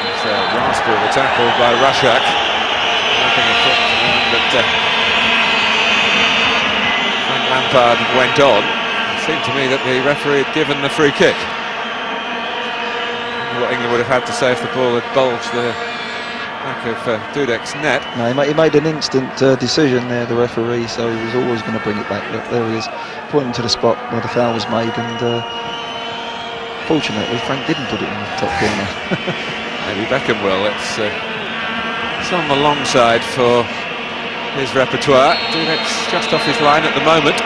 It's a rasp of a tackle by Rashak. Nothing afoot, but Lampard went on. It seemed to me that the referee had given the free kick. What England would have had to say if the ball had bulged the back of Dudek's net. No, he made an instant decision there, the referee, so he was always going to bring it back. Look, there he is, pointing to the spot where the foul was made, and fortunately Frank didn't put it in the top corner. Maybe Beckham will. It's on the long side for his repertoire. Dudek's just off his line at the moment.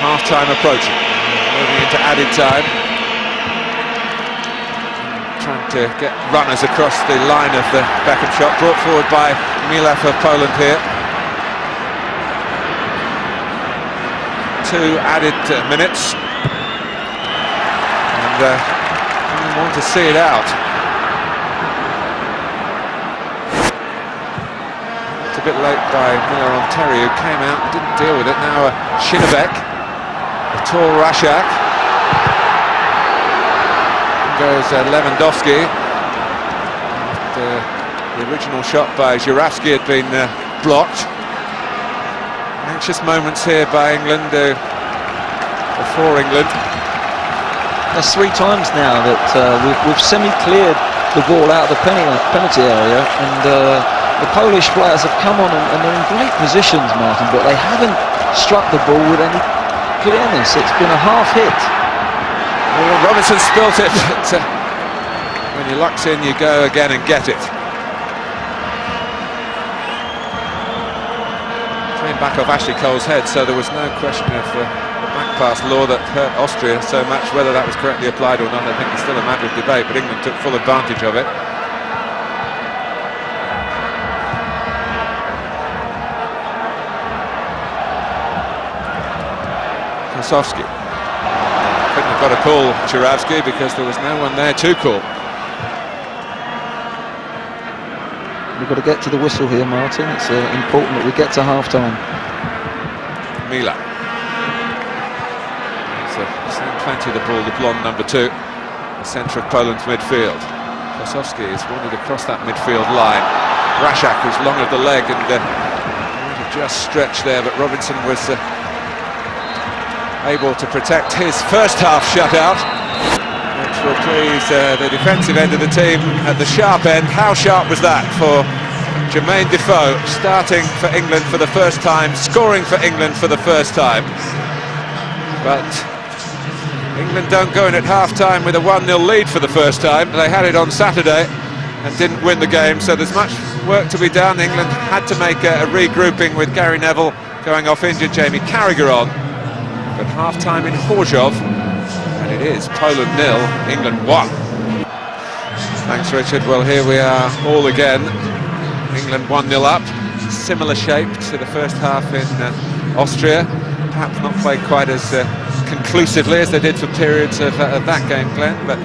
Half-time approaching. Moving into added time. Trying to get runners across the line of the Beckham shot. Brought forward by Milaf of Poland here. 2 added minutes. And we want to see it out. A bit late by Miller on Terry, who came out and didn't deal with it. Now Shinovek, a tall Rashak. goes Lewandowski. The original shot by Żurawski had been blocked. Anxious moments here by England, for England. That's 3 times now that we've semi-cleared the ball out of the penalty area, and the Polish players have come on and they're in great positions, Martin, but they haven't struck the ball with any clearness. It's been a half hit. Well, Robinson spilt it, but when your luck's in, you go again and get it. Came back off Ashley Cole's head, so there was no question of the back pass law that hurt Austria so much. Whether that was correctly applied or not, I think it's still a matter of debate, but England took full advantage of it. Kosowski couldn't have got a call, Żurawski, because there was no one there to call. We've got to get to the whistle here, Martin. It's important that we get to half-time. Mila. Seen plenty of the ball, the blonde number 2, the centre of Poland's midfield. Kosowski is wanted across that midfield line. Braszak, who's long of the leg, and might have just stretched there, but Robinson was able to protect his first half shutout, which will please the defensive end of the team at the sharp end. How sharp was that for Jermaine Defoe, starting for England for the first time, scoring for England for the first time. But England don't go in at half-time with a 1-0 lead for the first time. They had it on Saturday and didn't win the game, so there's much work to be done. England had to make a regrouping with Gary Neville going off injured, Jamie Carragher on. But half-time in Chorzów, and it is Poland 0, England 1. Thanks, Richard. Well, here we are all again. England 1-0 up, similar shape to the first half in Austria. Perhaps not played quite as conclusively as they did for periods of that game, Glenn. But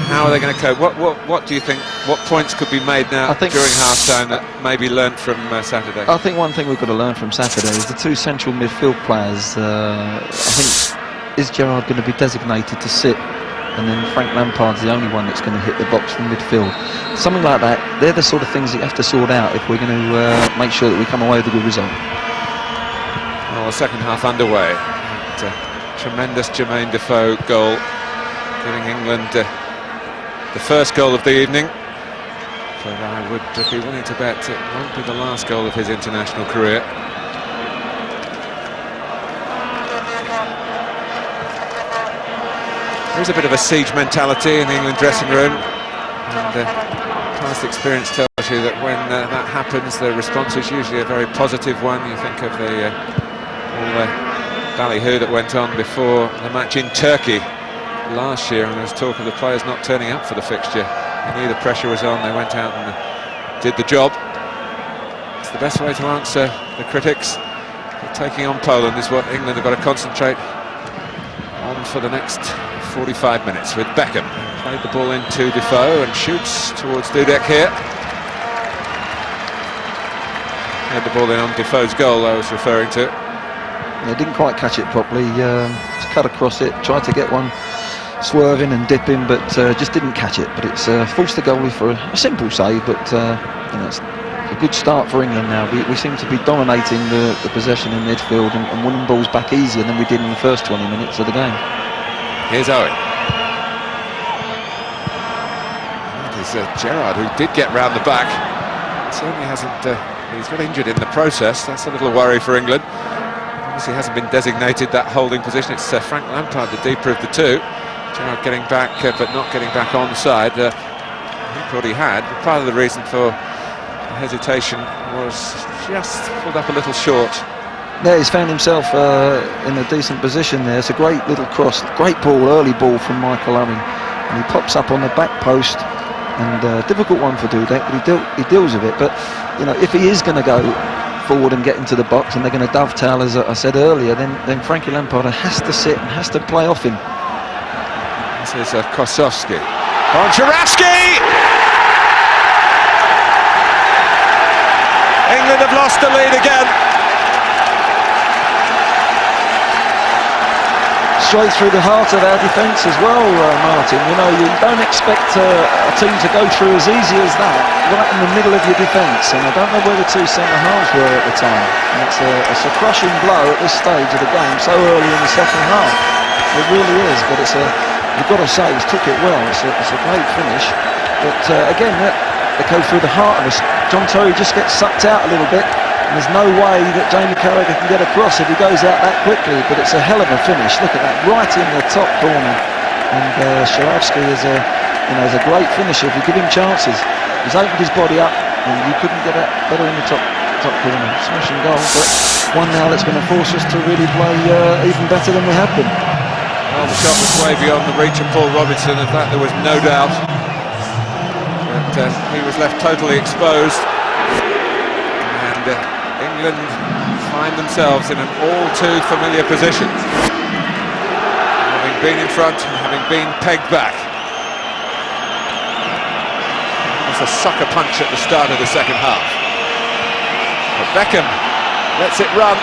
how are they going to cope? What do you think? What points could be made now during half-time that maybe learnt from Saturday? I think one thing we've got to learn from Saturday is the 2 central midfield players. I think, is Gerrard going to be designated to sit, and then Frank Lampard's the only one that's going to hit the box from midfield? Something like that. They're the sort of things that you have to sort out if we're going to make sure that we come away with a good result. Well, the second half underway. Tremendous Jermaine Defoe goal, giving England the first goal of the evening. But I would be willing to bet it won't be the last goal of his international career. There's a bit of a siege mentality in the England dressing room, and past experience tells you that when that happens, the response is usually a very positive one. You think of all the ballyhoo that went on before the match in Turkey last year, and there was talk of the players not turning up for the fixture. They knew the pressure was on, they went out and did the job. It's the best way to answer the critics. But taking on Poland is what England have got to concentrate on for the next 45 minutes, with Beckham. Played the ball into Defoe and shoots towards Dudek here. Had the ball in on Defoe's goal I was referring to. Yeah, didn't quite catch it properly. Just cut across it, tried to get one swerving and dipping, but just didn't catch it. But it's forced the goalie for a simple save, but you know, it's a good start for England now. We seem to be dominating the possession in midfield and winning balls back easier than we did in the first 20 minutes of the game. Here's Owen. That is Gerrard, who did get round the back. Certainly hasn't. He's got injured in the process. That's a little worry for England. Obviously hasn't been designated that holding position. It's Frank Lampard, the deeper of the two. Gerrard getting back, but not getting back onside. He thought he had. But part of the reason for the hesitation was just pulled up a little short. Yeah, he's found himself in a decent position there. It's a great little cross, great ball, early ball from Michael Owen, and he pops up on the back post. And difficult one for Dudek, but he deals with it. But you know, if he is going to go forward and get into the box, and they're going to dovetail, as I said earlier, then Frankie Lampard has to sit and has to play off him. This is Kosowski. On Żurawski! England have lost the lead again. straight through the heart of our defence as well, Martin. You know, you don't expect a team to go through as easy as that, right in the middle of your defence. And I don't know where the two centre-halves were at the time. And it's a crushing blow at this stage of the game, so early in the second half. It really is, but you've got to say, he's took it well. It's a great finish. But again, they go through the heart of us. John Terry just gets sucked out a little bit. And there's no way that Jamie Carragher can get across if he goes out that quickly, but it's a hell of a finish. Look at that, right in the top corner. And Sharavsky is a great finisher if you give him chances. He's opened his body up, and you couldn't get that better in the top corner. Smashing goal, but one now that's going to force us to really play even better than we have been. Well, the shot was way beyond the reach of Paul Robinson, of that there was no doubt. But he was left totally exposed. And England find themselves in an all too familiar position, having been in front and having been pegged back. It was a sucker punch at the start of the second half. But Beckham lets it run.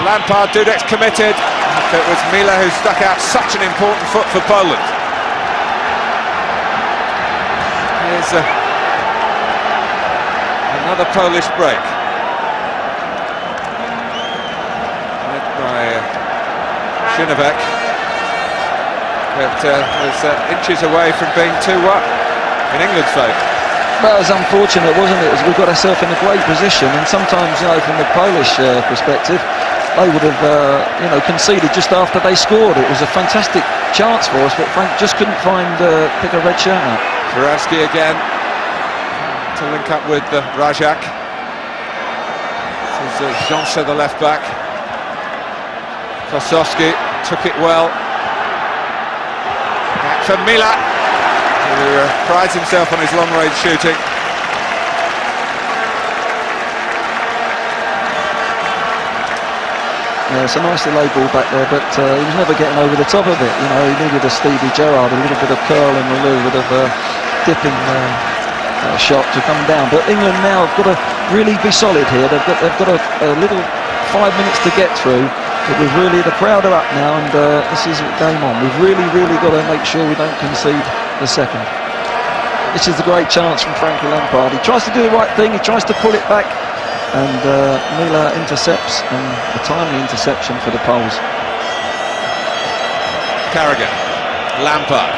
Lampard, Dudek's committed. It was Mila who stuck out such an important foot for Poland. Here's another Polish break. By Szynovek, but was inches away from being 2-1 in England's favour. Well, it was unfortunate, wasn't it? As we got ourselves in a great position, and sometimes, you know, from the Polish perspective, they would have, conceded just after they scored. It was a fantastic chance for us, but Frank just couldn't pick a red shirt out. Żurawski again to link up with Rajak. This is Jean, the left back. Kosowski took it well. Back for Mila, who prides himself on his long-range shooting. Yeah, it's a nice delay ball back there, but he was never getting over the top of it. You know, he needed a Stevie Gerrard, a little bit of curl and a little bit of dipping shot to come down. But England now have got to really be solid here. They've got a little 5 minutes to get through. But the crowd are up now, and this is game on. We've really got to make sure we don't concede the second. This is a great chance from Frankie Lampard. He tries to do the right thing, he tries to pull it back, and Mila intercepts, and a timely interception for the Poles. Carragher, Lampard.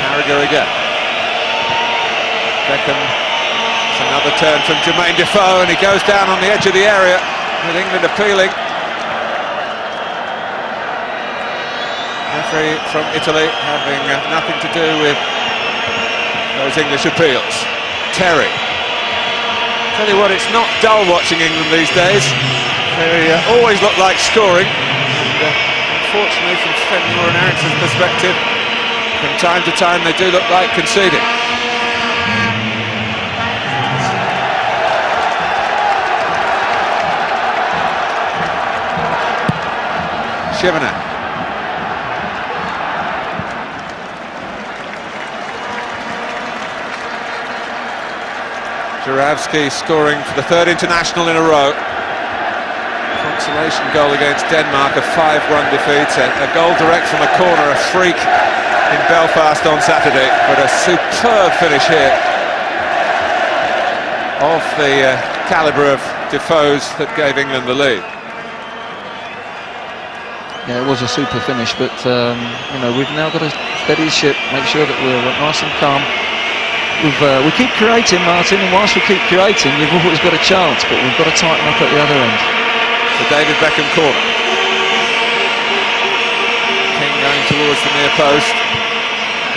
Carragher again. Beckham. Another turn from Jermaine Defoe, and he goes down on the edge of the area with England appealing. Referee from Italy having nothing to do with those English appeals. Terry. Tell you what, it's not dull watching England these days. They always look like scoring. And, unfortunately, from Sven-Göran Eriksson's perspective, from time to time they do look like conceding. Shivana. Żurawski scoring for the third international in a row. Consolation goal against Denmark, a 5-1 defeat. A goal direct from a corner, a freak in Belfast on Saturday, but a superb finish here of the calibre of Defoe's that gave England the lead. Yeah, it was a super finish, but we've now got to steady the ship, make sure that we're nice and calm. We keep creating, Martin, and whilst we keep creating, you've always got a chance, but we've got to tighten up at the other end. The David Beckham corner. King going towards the near post,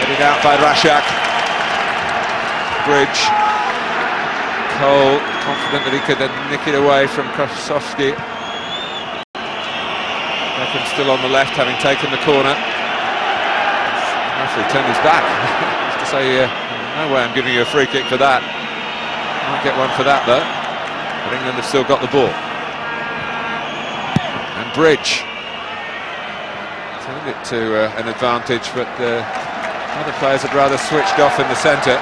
headed out by Rashak. Bridge. Cole confident that he could nick it away from Kosowski. Beckham still on the left, having taken the corner. Referee turned his back. To say, no way I'm giving you a free kick for that. Might get one for that though. But England have still got the ball. And Bridge turned it to an advantage, but other players had rather switched off in the centre.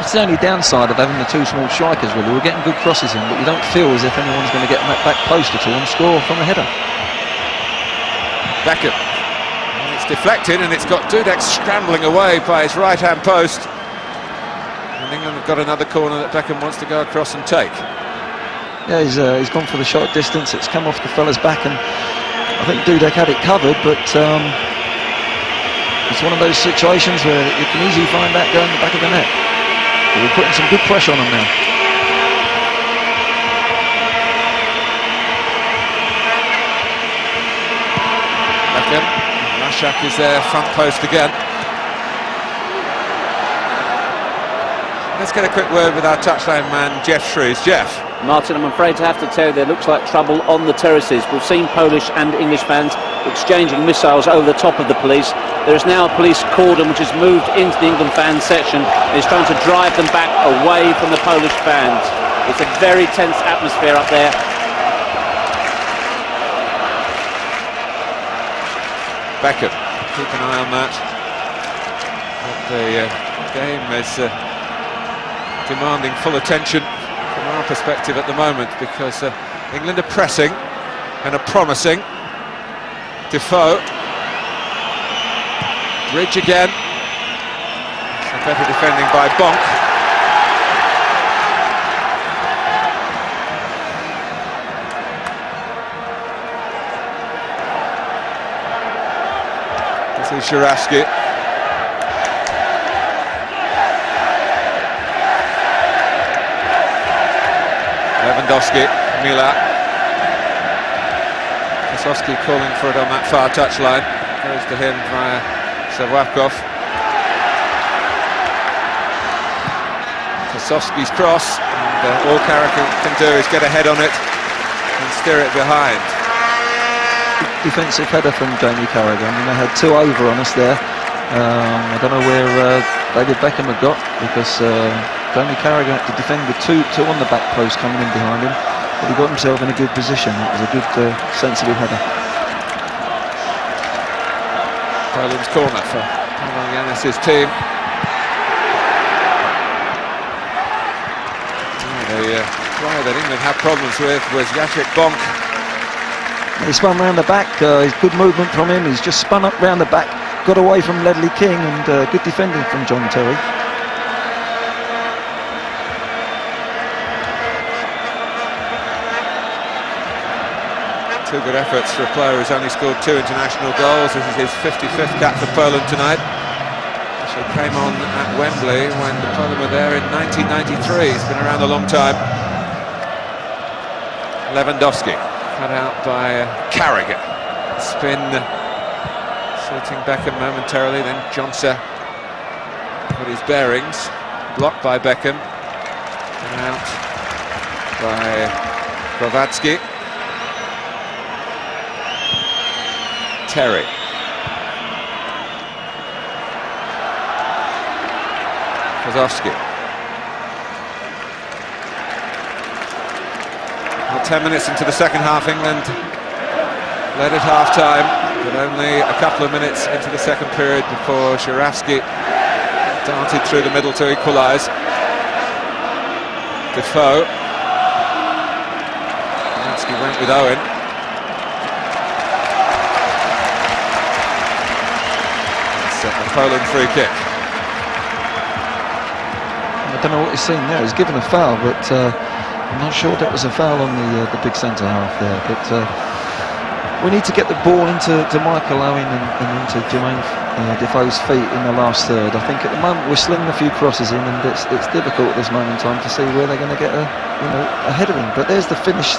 It's the only downside of having the two small strikers, really. We're getting good crosses in, but you don't feel as if anyone's going to get on that back post at all and score from a header. Beckham. And it's deflected, and it's got Dudek scrambling away by his right-hand post. And England have got another corner that Beckham wants to go across and take. Yeah, he's gone for the short distance. It's come off the fella's back, and I think Dudek had it covered, but it's one of those situations where you can easily find that going in the back of the net. But we're putting some good pressure on them now. Beckham. Rashak is there, front post again. Let's get a quick word with our touchline man, Jeff Shrews. Jeff. Martin, I'm afraid to have to tell you, there looks like trouble on the terraces. We've seen Polish and English fans exchanging missiles over the top of the police. There is now a police cordon which has moved into the England fans section and is trying to drive them back away from the Polish fans. It's a very tense atmosphere up there. Beckham, keep an eye on that. But the game is demanding full attention from our perspective at the moment, because England are pressing and are promising. Defoe. Bridge again. Some better defending by Bonk. This is Żurawski. Lewandowski, Mila. Kosowski calling for it on that far touchline. Goes to him via Sawakov. Kosowski's cross, and all Carrick can do is get ahead on it and steer it behind. Defensive header from Jamie Carragher. I mean, they had two over on us there. I don't know where David Beckham had got, because Jamie Carragher had to defend with two on the back post coming in behind him, but he got himself in a good position. It was a good, sensible header. Poland's corner for Yanis's team. The player that England had problems with was Jacek Bonk. He spun round the back. His good movement from him. He's just spun up round the back, got away from Ledley King, and good defending from John Terry. Two good efforts for a player who's only scored 2 international goals. This is his 55th cap for Poland tonight. He came on at Wembley when Poland were there in 1993. He's been around a long time. Lewandowski, cut out by Carragher. Spin, suiting Beckham momentarily, then Johnson put his bearings. Blocked by Beckham. And out by Grovadsky. Terry. Kosowski. Well, 10 minutes into the second half, England led at half-time, but only a couple of minutes into the second period before Żurawski darted through the middle to equalise. Defoe. Żurawski went with Owen. A Poland free kick. I don't know what he's seen there. He's given a foul, but I'm not sure that was a foul on the big centre half there. But we need to get the ball into Michael Owen and into Jermaine Defoe's feet in the last third. I think at the moment we're slinging a few crosses in, and it's difficult at this moment in time to see where they're going to get a header in. But there's the finish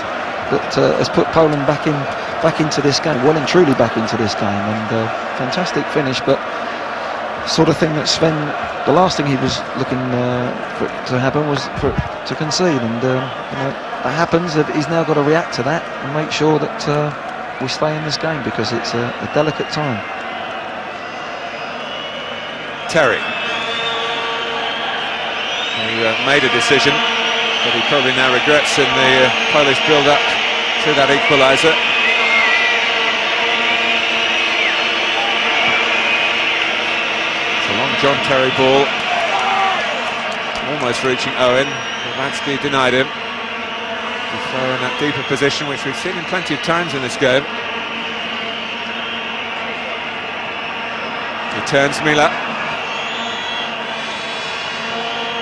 that has put Poland back into this game, well and truly back into this game, and fantastic finish. But sort of thing that Sven, the last thing he was looking for it to happen was for it to concede, and that happens. He's now got to react to that and make sure that we stay in this game, because it's a delicate time. Terry. He made a decision that he probably now regrets in the Polish build-up to that equaliser. John Terry ball, almost reaching Owen. Kowalski denied him. Defoe in that deeper position, which we've seen in plenty of times in this game. He turns Miller.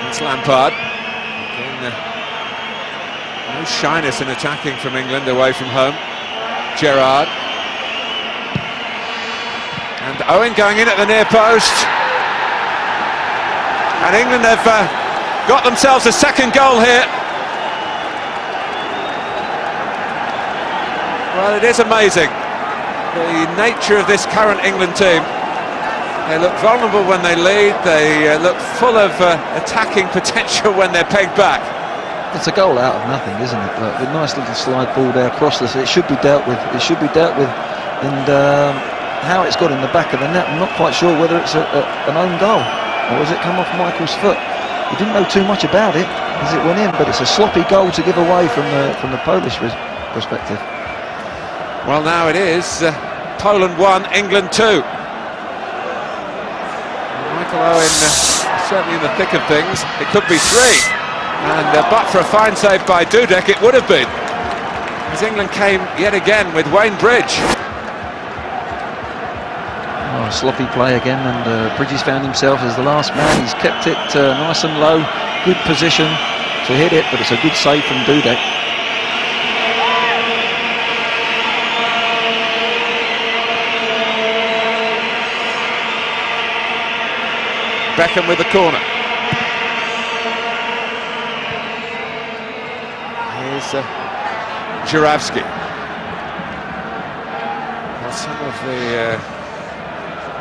It's Lampard. Again, no shyness in attacking from England away from home. Gerrard. And Owen going in at the near post. And England have got themselves a second goal here. Well, it is amazing, the nature of this current England team. They look vulnerable when they lead, they look full of attacking potential when they're pegged back. It's a goal out of nothing, isn't it? Look, the nice little slide ball there across this. It should be dealt with. It should be dealt with. And how it's got in the back of the net, I'm not quite sure whether it's an own goal or has it come off Michael's foot. He didn't know too much about it as it went in, but it's a sloppy goal to give away from the Polish perspective. Well, now it is Poland 1, England 2. Michael Owen certainly in the thick of things. It could be 3, and but for a fine save by Dudek, it would have been, as England came yet again with Wayne Bridge. Oh, sloppy play again, and Bridges found himself as the last man. He's kept it nice and low, good position to hit it, but it's a good save from Dudek. Beckham with the corner. Here's Żurawski. Well, some of the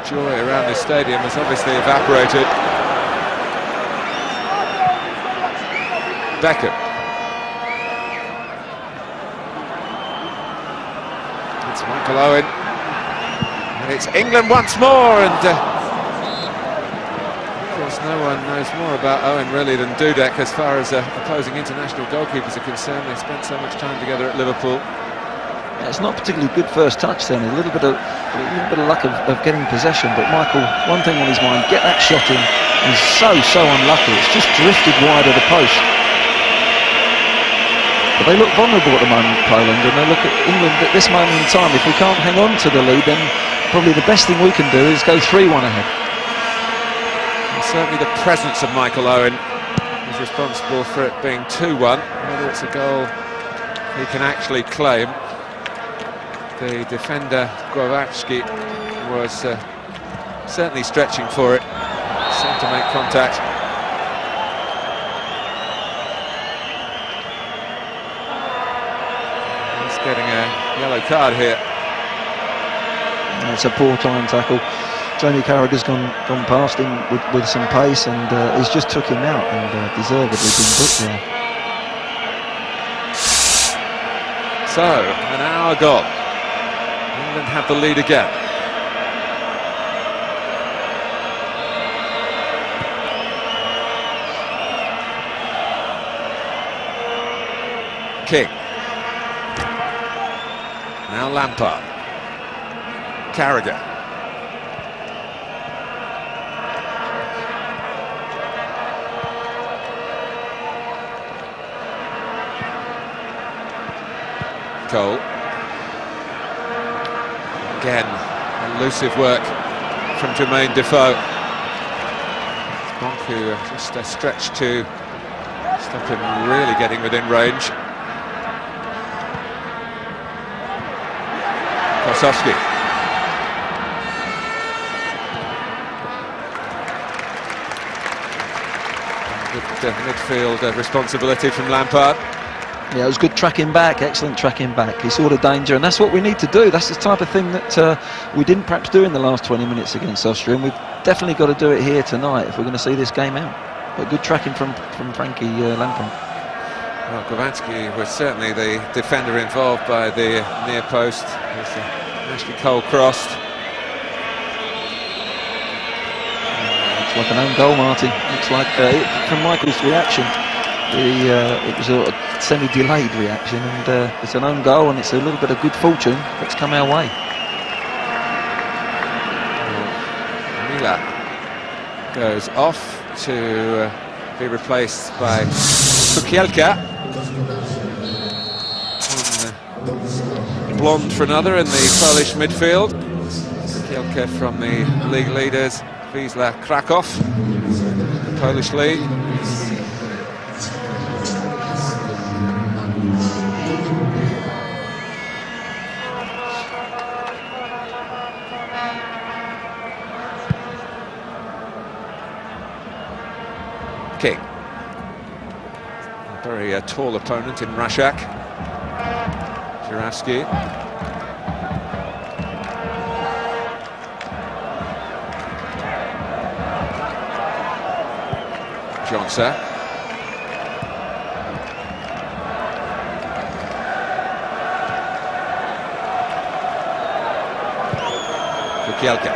joy around this stadium has obviously evaporated. Beckham. It's Michael Owen. And it's England once more, and no one knows more about Owen really than Dudek as far as opposing international goalkeepers are concerned. They spent so much time together at Liverpool. Yeah, it's not particularly good first touch then, a little bit of luck of getting possession, but Michael, one thing on his mind, get that shot in. He's so unlucky, it's just drifted wide of the post. But they look vulnerable at the moment, Poland, and they look at England at this moment in time. If we can't hang on to the lead, then probably the best thing we can do is go 3-1 ahead. Certainly the presence of Michael Owen is responsible for it being 2-1. Whether it's a goal he can actually claim. The defender, Kowalski, was certainly stretching for it. Seemed to make contact. He's getting a yellow card here. It's a poor time tackle. Jamie Carragher's gone past him with some pace, and he's just took him out and deservedly been booked there. So, an hour gone. England have the lead again. King. Now Lampard. Carragher. Cole. Again, elusive work from Jermaine Defoe. Bonku just a stretch to stop him really getting within range. Kosowski. Good midfield responsibility from Lampard. Yeah, it was good tracking back, excellent tracking back. He saw the danger, and that's what we need to do. That's the type of thing that we didn't perhaps do in the last 20 minutes against Austria, and we've definitely got to do it here tonight if we're going to see this game out. But good tracking from Frankie Lampard. Well, Kowalski was certainly the defender involved by the near post. As Ashley Cole crossed. Looks like an own goal, Martin. Looks like from Michael's reaction. It was a semi-delayed reaction, and it's an own goal, and it's a little bit of good fortune that's come our way. Miller goes off to be replaced by Kukielka. Blonde for another in the Polish midfield. Kukielka from the league leaders, Wisła Krakow, the Polish league. King. A very tall opponent in Rashak. Juravsky. Johnson. Kukielka.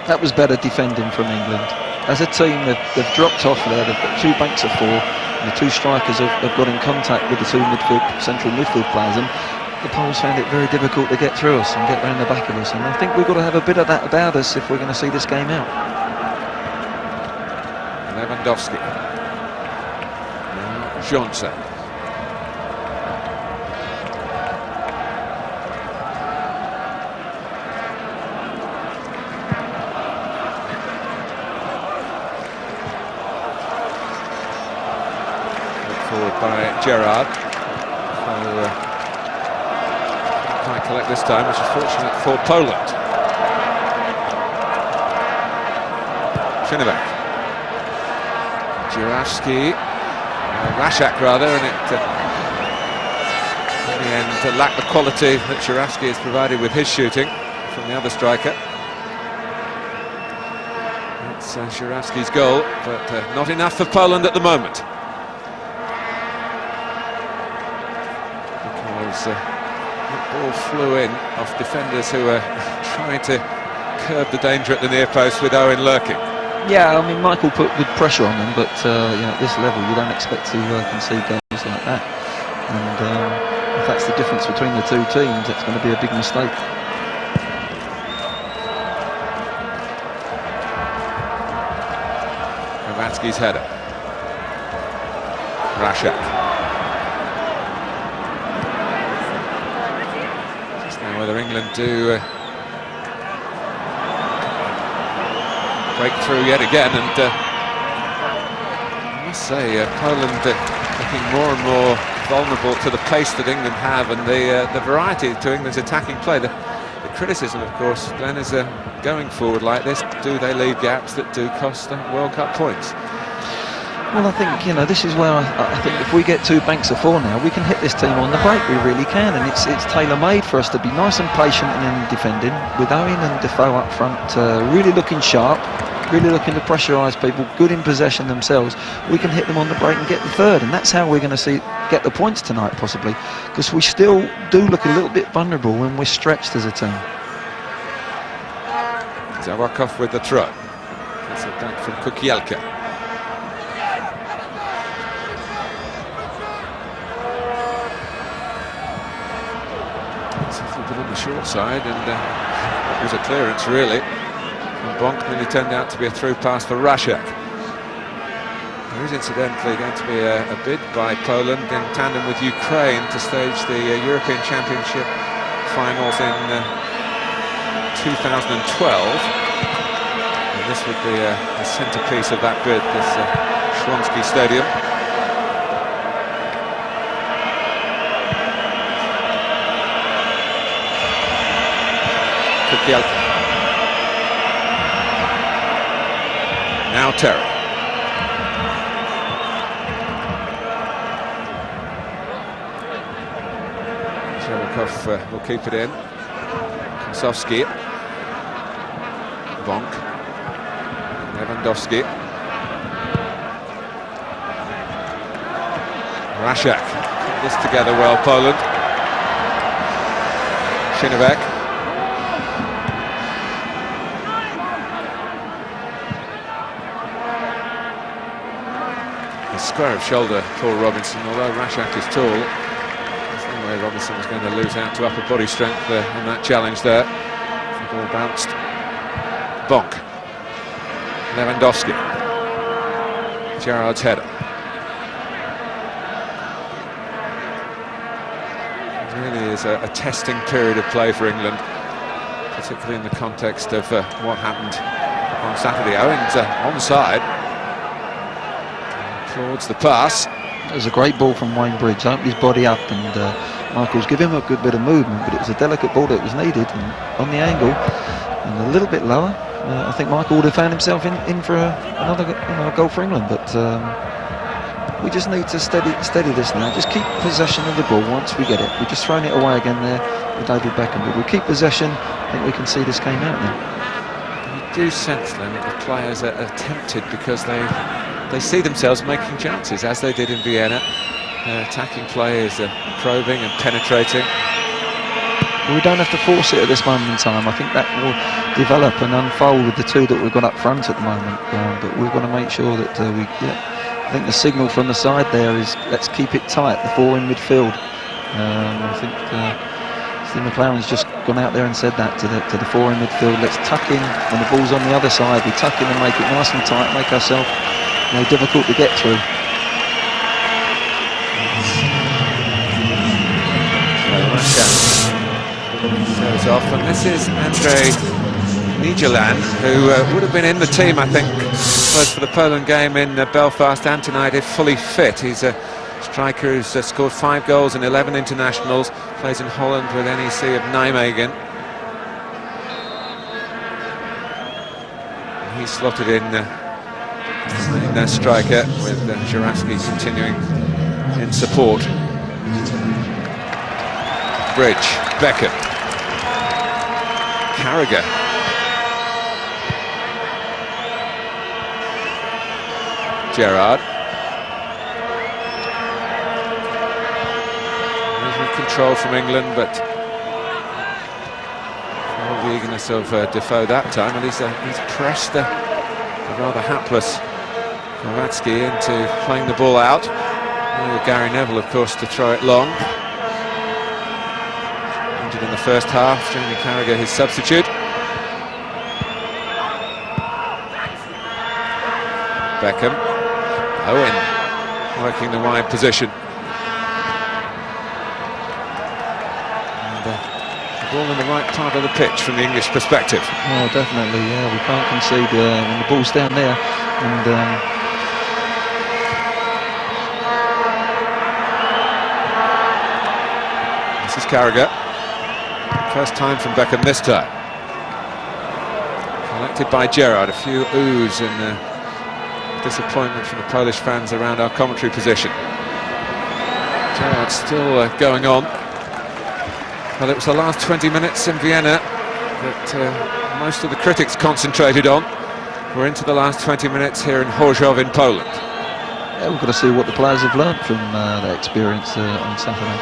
That was better defending from England. As a team, they've dropped off there. They've got 2 banks of 4, and the 2 strikers have got in contact with the 2 central midfield players, and the Poles found it very difficult to get through us and get round the back of us. And I think we've got to have a bit of that about us if we're going to see this game out. Lewandowski. Now Johnson. Forward by Gerrard, who can't collect this time, which is fortunate for Poland. Shinevak. Juravsky, Rashak rather, and it in the end lacked the quality that Juravsky has provided with his shooting from the other striker. It's Juravsky's goal, but not enough for Poland at the moment. The ball flew in off defenders who were trying to curb the danger at the near post with Owen lurking. Yeah, I mean, Michael put good pressure on them, but you know, at this level you don't expect to concede goals like that. And if that's the difference between the 2 teams, it's going to be a big mistake. Kovatsky's header. Rashak. Whether England do break through yet again, and I must say Poland looking more and more vulnerable to the pace that England have and the variety to England's attacking play. The criticism, of course, Glenn, is going forward like this, do they leave gaps that do cost World Cup points? Well, I think, you know, this is where I think if we get 2 banks of 4 now, we can hit this team on the break. We really can, and it's tailor-made for us to be nice and patient in defending, with Owen and Defoe up front, really looking sharp, really looking to pressurise people, good in possession themselves. We can hit them on the break and get the 3rd, and that's how we're going to get the points tonight, possibly, because we still do look a little bit vulnerable when we're stretched as a team. Zawakov with the throw. That's a back from Kukielka. On the short side, and it was a clearance really, and Bonk nearly turned out to be a through pass for Rashak. There is incidentally going to be a bid by Poland in tandem with Ukraine to stage the European Championship finals in 2012, and this would be a centrepiece of that bid, this Shronsky Stadium. Kukielka. Now Terry. Shevakov will keep it in. Kosowski. Bonk. Lewandowski. Rashak. Put this together well, Poland. Shinevak. Square of shoulder for Robinson, although Rashak is tall. There's no way Robinson was going to lose out to upper body strength in that challenge there. The ball bounced. Bonk. Lewandowski. Gerrard's header. It really is a testing period of play for England, particularly in the context of what happened on Saturday. Owen's onside. Applauds the pass. It was a great ball from Wayne Bridge. Opened his body up, and Michael's give him a good bit of movement, but it was a delicate ball that was needed, and on the angle and a little bit lower. I think Michael would have found himself in for another goal for England, but we just need to steady this now. Just keep possession of the ball once we get it. We're just throwing it away again there with David Beckham, but we keep possession. I think we can see this game out now. You do sense then that the players are tempted because they see themselves making chances, as they did in Vienna. Attacking players, probing and penetrating. We don't have to force it at this moment in time. I think that will develop and unfold with the two that we've got up front at the moment. But we've got to make sure that I think the signal from the side there is let's keep it tight, the four in midfield. I think Steve McLaren's just gone out there and said that to the four in midfield. Let's tuck in when the ball's on the other side. We tuck in and make it nice and tight, make ourselves difficult to get through. Goes off, and this is Andre Nijelan, who would have been in the team, I think, both for the Poland game in Belfast and tonight if fully fit. He's a striker who's scored 5 goals in 11 internationals, plays in Holland with NEC of Nijmegen. And he's slotted in their striker, with Żurawski continuing in support. Bridge, Beckham, Carragher, Gerrard. Control from England, but all the eagerness of Defoe that time, and he's pressed the rather hapless Kowalski into playing the ball out. Gary Neville, of course, to throw it long. Injured in the first half, Jamie Carragher his substitute. Beckham, Owen working the wide position. Ball in the right part of the pitch from the English perspective. Oh, definitely, yeah. We can't concede when the ball's down there. And this is Carragher. First time from Beckham this time. Collected by Gerrard. A few oohs and disappointment from the Polish fans around our commentary position. Gerrard still going on. Well, it was the last 20 minutes in Vienna that most of the critics concentrated on. We're into the last 20 minutes here in Chorzów in Poland. Yeah, we've got to see what the players have learnt from their experience on Saturday.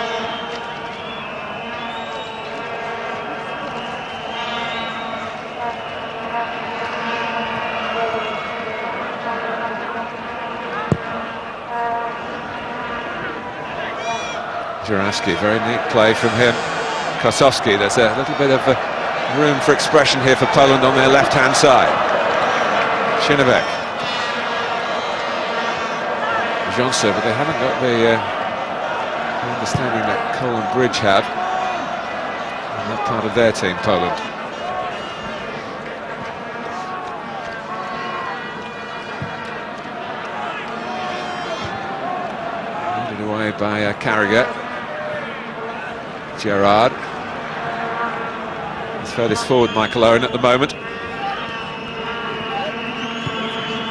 Żurawski, very neat play from him. Kosowski, there's a little bit of room for expression here for Poland on their left-hand side. Shinebek. Johnson, but they haven't got the understanding that Cole and Bridge have in that part of their team, Poland. Handed away by Carragher. Gerrard. He's furthest forward, Michael Owen, at the moment.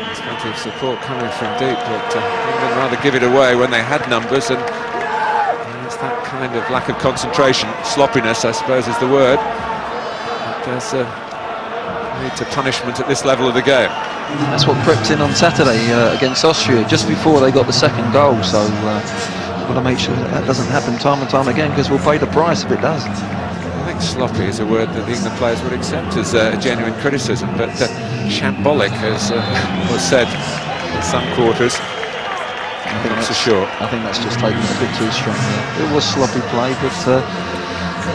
There's plenty of support coming from deep, but England rather give it away when they had numbers, and it's that kind of lack of concentration, sloppiness, I suppose is the word, that does lead to punishment at this level of the game. That's what crept in on Saturday against Austria, just before they got the second goal, so we've got to make sure that doesn't happen time and time again, because we'll pay the price if it does. I think sloppy is a word that the England players would accept as a genuine criticism, but shambolic, as was said in some quarters, I'm not so sure. I think that's just taken a bit too strong there. It was sloppy play, but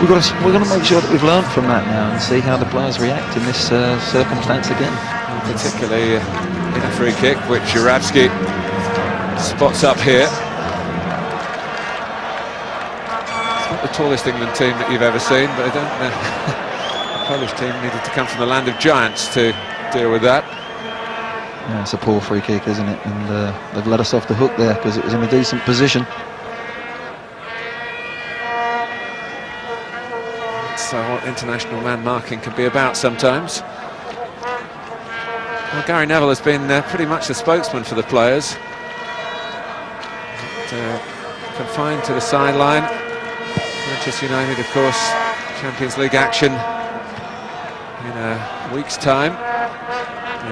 we're going to make sure that we've learned from that now and see how the players react in this circumstance again. Particularly in a free kick, which Żurawski spots up here. It's not the tallest England team that you've ever seen, but I don't know. The Polish team needed to come from the land of giants to deal with that. Yeah, it's a poor free kick, isn't it? And they've let us off the hook there because it was in a decent position. So what international man marking can be about sometimes. Well, Gary Neville has been pretty much the spokesman for the players. Confined to the sideline. Manchester United, of course, Champions League action in a week's time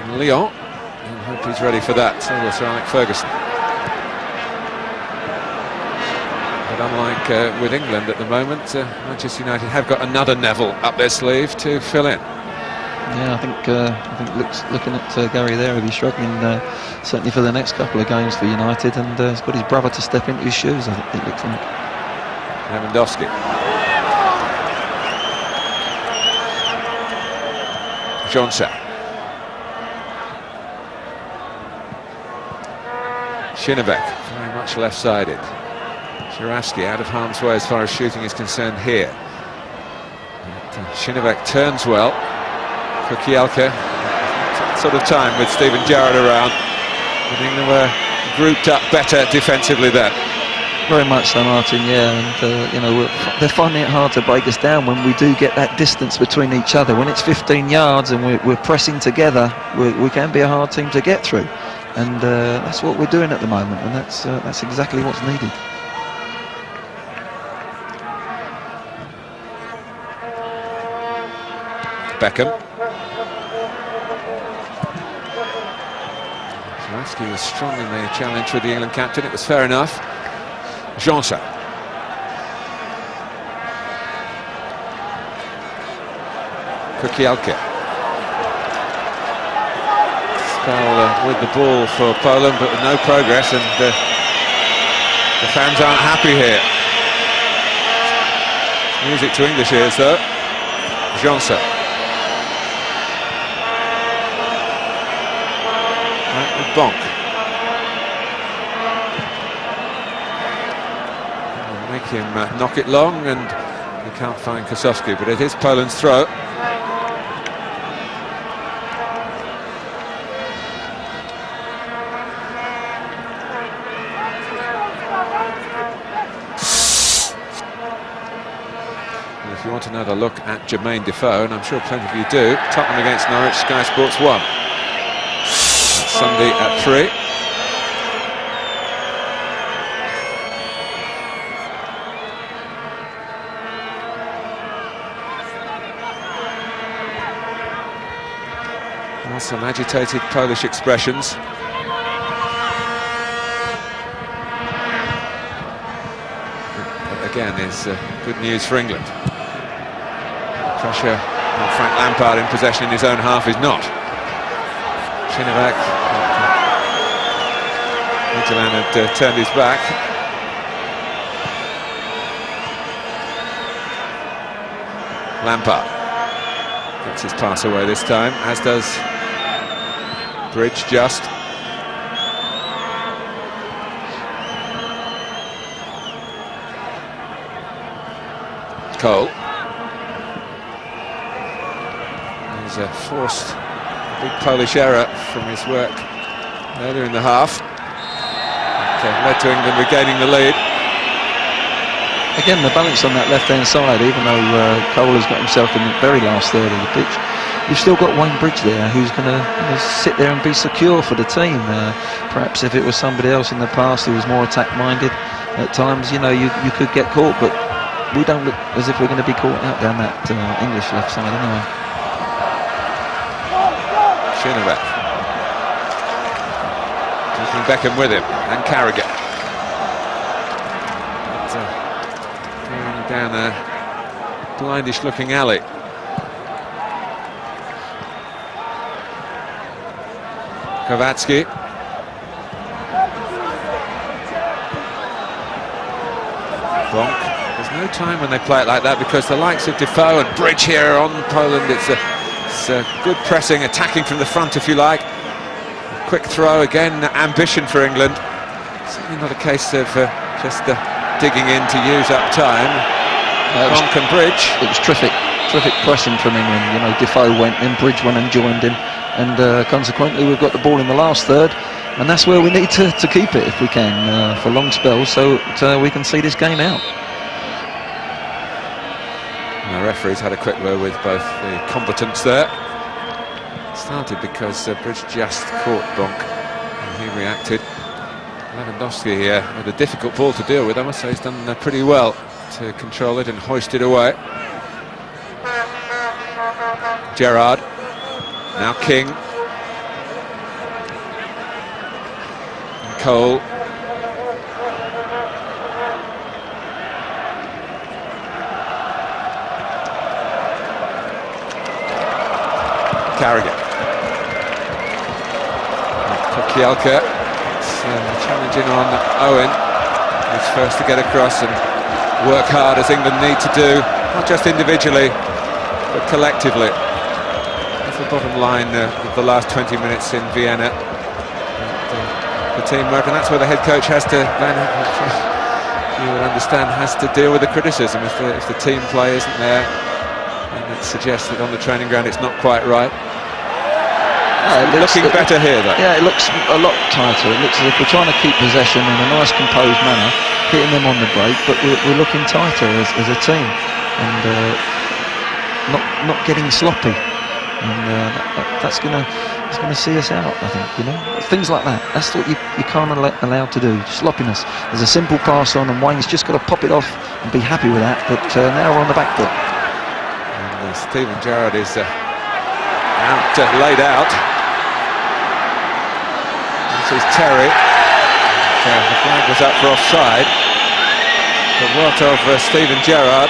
in Lyon. And hope he's ready for that. So will Sir Alex Ferguson. But unlike with England at the moment, Manchester United have got another Neville up their sleeve to fill in. Yeah, I think looking at Gary there, he'll be struggling certainly for the next couple of games for United, and he's got his brother to step into his shoes, I think it looks like. Lewandowski. Johnson. Chinevek, very much left-sided. Żurawski out of harm's way as far as shooting is concerned here. Chinevek turns well. Kukielka, sort of time with Steven Gerrard around. I think they were grouped up better defensively then. Very much so, Martin, yeah, and you know, they're finding it hard to break us down when we do get that distance between each other. When it's 15 yards and we're pressing together, we can be a hard team to get through. And that's what we're doing at the moment, and that's exactly what's needed. Beckham. Żurawski was strong in the challenge with the England captain. It was fair enough. Johnson. Kukielka. Spell with the ball for Poland, but with no progress, and the fans aren't happy here. Music to English ears, though. Johnson. Bonk. Make him knock it long, and he can't find Kosowski, but it is Poland's throw. And if you want another look at Jermaine Defoe, and I'm sure plenty of you do, Tottenham against Norwich, Sky Sports 1. Sunday at 3. Well, some agitated Polish expressions. But again, is good news for England. Pressure on Frank Lampard in possession in his own half is not. Chinevek. Midtjylland had turned his back. Lampard gets his pass away this time, as does Bridge just. Cole. There's a forced big Polish error from his work earlier in the half. Led to England regaining the lead. Again, the balance on that left-hand side, even though Cole has got himself in the very last third of the pitch, you've still got Wayne Bridge there who's going to sit there and be secure for the team. Perhaps if it was somebody else in the past who was more attack-minded, at times, you know, you could get caught, but we don't look as if we're going to be caught out down that English left side anyway. Chinevek. Taking Beckham with him, and Carragher. Going down a blindish-looking alley. Kovatsky. Bonk. There's no time when they play it like that, because the likes of Defoe and Bridge here on Poland, it's a good pressing, attacking from the front if you like. Quick throw, again, ambition for England. Certainly not a case of just digging in to use up time. Bonk and Bridge. It was terrific pressing from England. You know, Defoe went, then Bridge went and joined him, and consequently we've got the ball in the last third, and that's where we need to keep it if we can for long spells, so we can see this game out. The referees had a quick word with both the combatants there. Started because Bridge just caught Bonk and he reacted. Lewandowski with a difficult ball to deal with. I must say he's done pretty well to control it and hoist it away. Gerrard, now King. And Cole. Carragher. Kielka. Challenging on Owen. He's first to get across and work hard as England need to do, not just individually, but collectively. That's the bottom line of the last 20 minutes in Vienna. The teamwork, and that's where the head coach has to, you would understand, has to deal with the criticism. If the team play isn't there, and it suggests that on the training ground it's not quite right. Looking better here, though. Yeah, it looks a lot tighter. It looks as if we're trying to keep possession in a nice, composed manner, hitting them on the break, but we're looking tighter as a team, and not getting sloppy. And that's gonna see us out, I think. You know, things like that. That's what you can't allow to do. Sloppiness. There's a simple pass on, and Wayne's just got to pop it off and be happy with that. But now we're on the back foot. And Steven Gerrard is laid out. This is Terry. The flag was up for offside. But what of Steven Gerrard?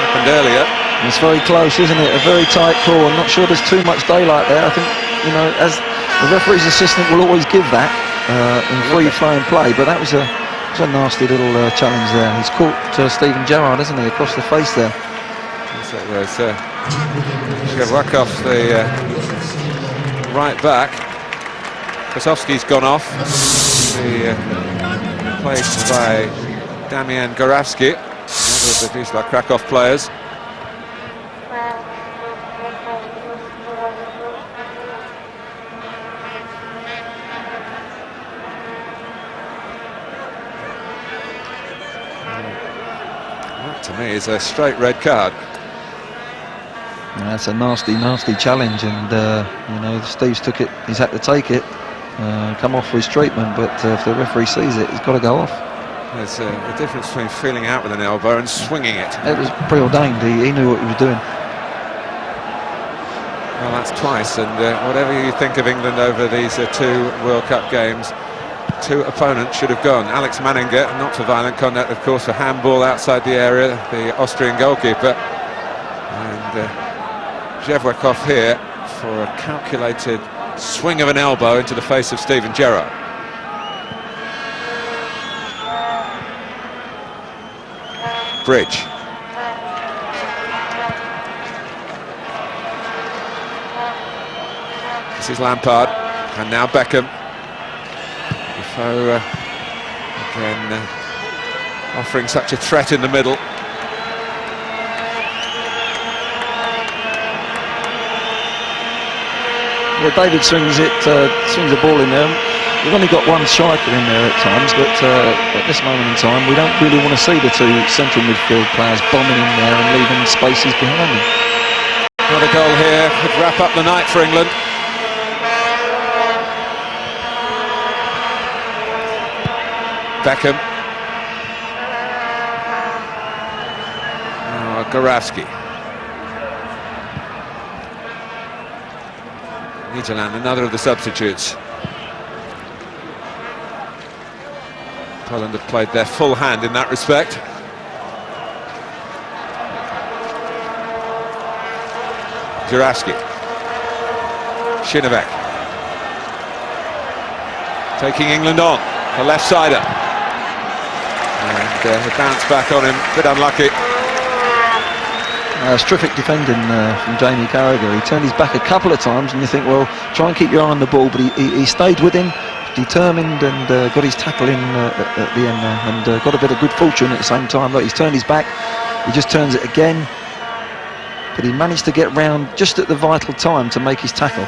Happened earlier. It's very close, isn't it? A very tight call. I'm not sure there's too much daylight there. I think, you know, as the referee's assistant will always give that in free-flowing play, but that was a nasty little challenge there. He's caught Steven Gerrard, hasn't he, across the face there. So there's Shevwakov, the right back. Kosowski's gone off. Replaced by Damian Gorawski, another of the Wisła Krakow players. That, to me, is a straight red card. That's a nasty challenge, and you know, Steve's took it. He's had to take it, come off for his treatment. But if the referee sees it, he's got to go off. There's a difference between feeling out with an elbow and swinging it. It was preordained. He knew what he was doing. Well, that's twice, and whatever you think of England over these two World Cup games, two opponents should have gone. Alex Manninger, not for violent conduct, of course, for handball outside the area, the Austrian goalkeeper, and Shevwakov here for a calculated swing of an elbow into the face of Steven Gerrard. Bridge. This is Lampard, and now Beckham. Defoe again offering such a threat in the middle. Yeah, David swings the ball in there. We've only got one striker in there at times, but at this moment in time, we don't really want to see the two central midfield players bombing in there and leaving spaces behind them. Another goal here could wrap up the night for England. Beckham. Oh, Gorawski. Midtjylland, another of the substitutes. Poland have played their full hand in that respect. Gorawski. Shinavek. Taking England on, the left-sider. And he bounced back on him, a bit unlucky. It's terrific defending from Jamie Carragher. He turned his back a couple of times, and you think, well, try and keep your eye on the ball, but he stayed with him, determined, and got his tackle in at the end there, and got a bit of good fortune at the same time. Look, he's turned his back, he just turns it again, but he managed to get round just at the vital time to make his tackle,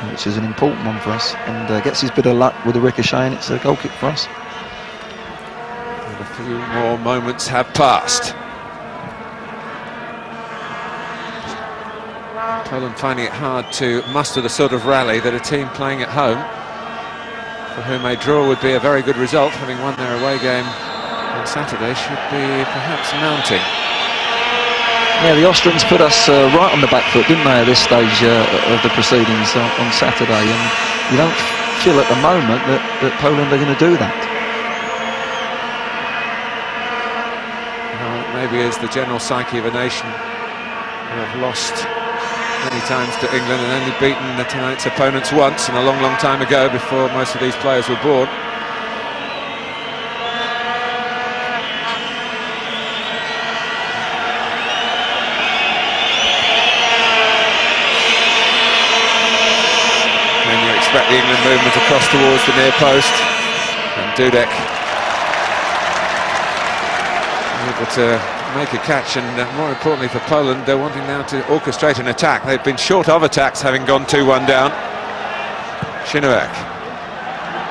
which is an important one for us, and gets his bit of luck with the ricochet, and it's a goal kick for us. And a few more moments have passed. Poland finding it hard to muster the sort of rally that a team playing at home, for whom a draw would be a very good result, having won their away game on Saturday, should be perhaps mounting. Yeah, the Austrians put us right on the back foot, didn't they, at this stage of the proceedings on Saturday, and you don't feel at the moment that Poland are going to do that. Well, maybe it's the general psyche of a nation who have lost many times to England and only beaten tonight's opponents once, and a long, long time ago, before most of these players were born. And you expect the England movement across towards the near post, and Dudek able to make a catch, and more importantly for Poland, they're wanting now to orchestrate an attack. They've been short of attacks, having gone 2-1 down. Shinawek.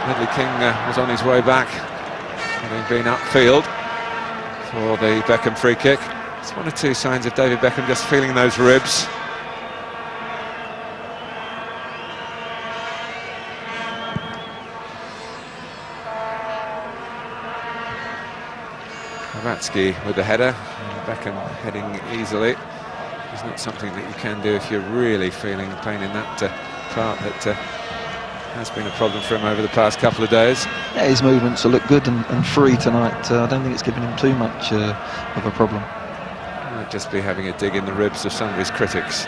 Ledley King was on his way back, having been upfield for the Beckham free kick. It's one or two signs of David Beckham just feeling those ribs. Kavatsky with the header, Beckham heading easily. It's not something that you can do if you're really feeling pain in that part that has been a problem for him over the past couple of days. Yeah, his movements will look good and free tonight. I don't think it's given him too much of a problem. Might just be having a dig in the ribs of some of his critics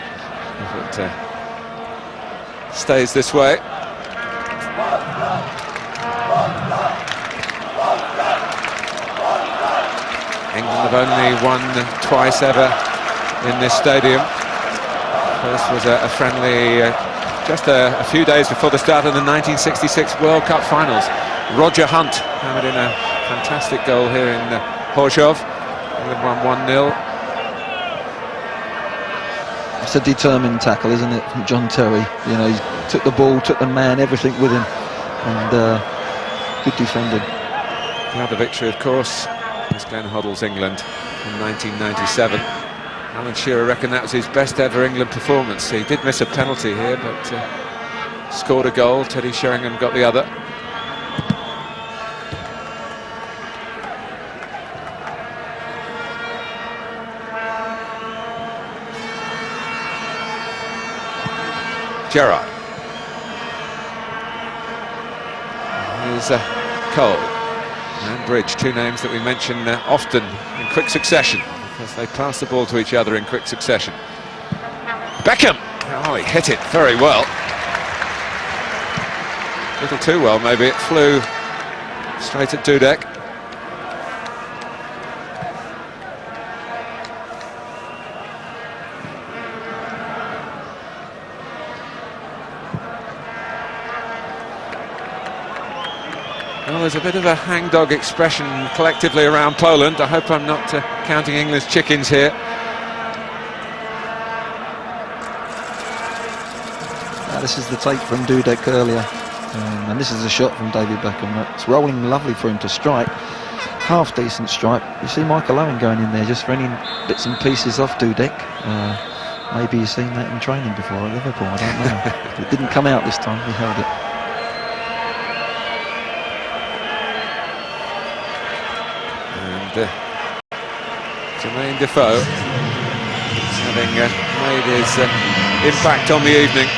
if it stays this way. England have only won twice ever in this stadium. First was a friendly just a few days before the start of the 1966 World Cup finals. Roger Hunt hammered in a fantastic goal here in Horzów. England won 1-0. It's a determined tackle, isn't it, from John Terry? You know, he took the ball, took the man, everything with him, and good defending. The other victory, of course, was Glenn Hoddle's England in 1997. Alan Shearer reckoned that was his best ever England performance. He did miss a penalty here, but scored a goal. Teddy Sheringham got the other. Gerrard. Here's Cole and Bridge, two names that we mention often in quick succession, because they pass the ball to each other in quick succession. Beckham! Oh, he hit it very well. A little too well, maybe. It flew straight at Dudek. Well, there's a bit of a hangdog expression collectively around Poland. I hope I'm not counting England's chickens here. This is the take from Dudek earlier, and this is a shot from David Beckham. It's rolling lovely for him to strike. Half decent strike. You see Michael Owen going in there just running bits and pieces off Dudek. Maybe you've seen that in training before at Liverpool, I don't know. It didn't come out this time, he held it. Jermaine Defoe having made his impact on the evening,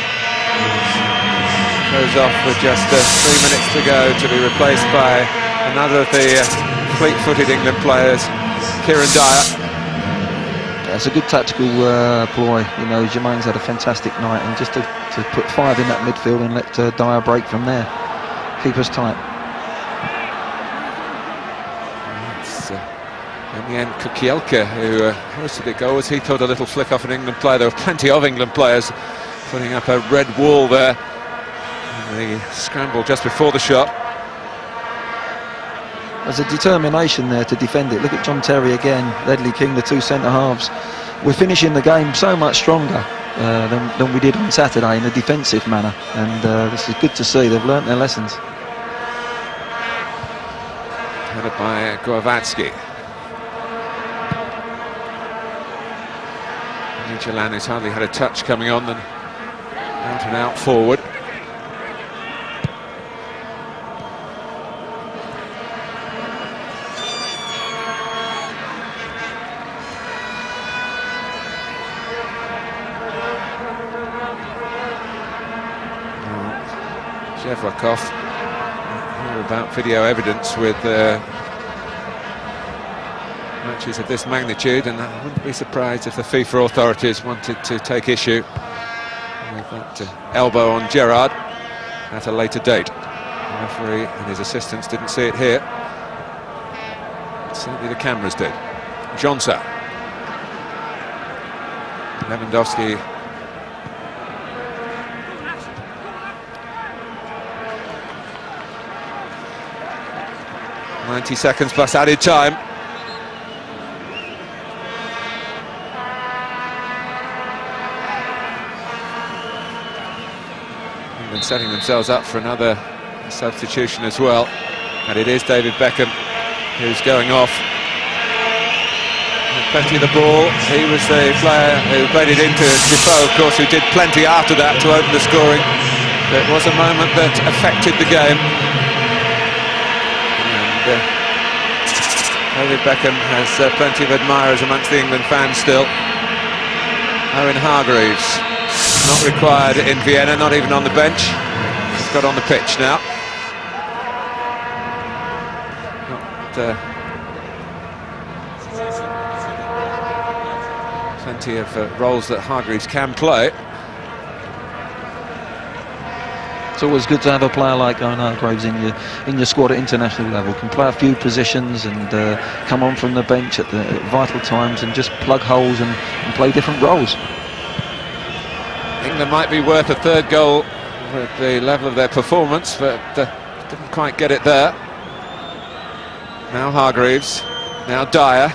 goes off with just 3 minutes to go to be replaced by another of the fleet-footed England players, Kieran Dyer. Yeah, it's a good tactical ploy. You know, Jermaine's had a fantastic night, and just to put five in that midfield and let Dyer break from there, keep us tight. In the end, Kukielka, who hosted the goal, as he thought a little flick off an England player. There were plenty of England players putting up a red wall there. And the scramble just before the shot. There's a determination there to defend it. Look at John Terry again, Ledley King, the two centre-halves. We're finishing the game so much stronger than we did on Saturday in a defensive manner. And this is good to see. They've learnt their lessons. Headed by Goavatsky. Midtjylland, who's hardly had a touch coming on, then out and out forward. Shevrakov, hear about video evidence with matches of this magnitude, and I wouldn't be surprised if the FIFA authorities wanted to take issue with that elbow on Gerrard at a later date. The referee and his assistants didn't see it here. Certainly the cameras did. Johnson. Lewandowski. 90 seconds plus added time. England setting themselves up for another substitution as well. And it is David Beckham who's going off. And plenty of the ball. He was the player who played it into Defoe, of course, who did plenty after that to open the scoring. But it was a moment that affected the game. David Beckham has plenty of admirers amongst the England fans still. Owen Hargreaves, not required in Vienna, not even on the bench. He's got on the pitch now. Plenty of roles that Hargreaves can play. It's always good to have a player like Owen Hargreaves in your squad at international level. Can play a few positions and come on from the bench at the vital times and just plug holes and play different roles. England might be worth a third goal at the level of their performance, but didn't quite get it there. Now Hargreaves, now Dyer.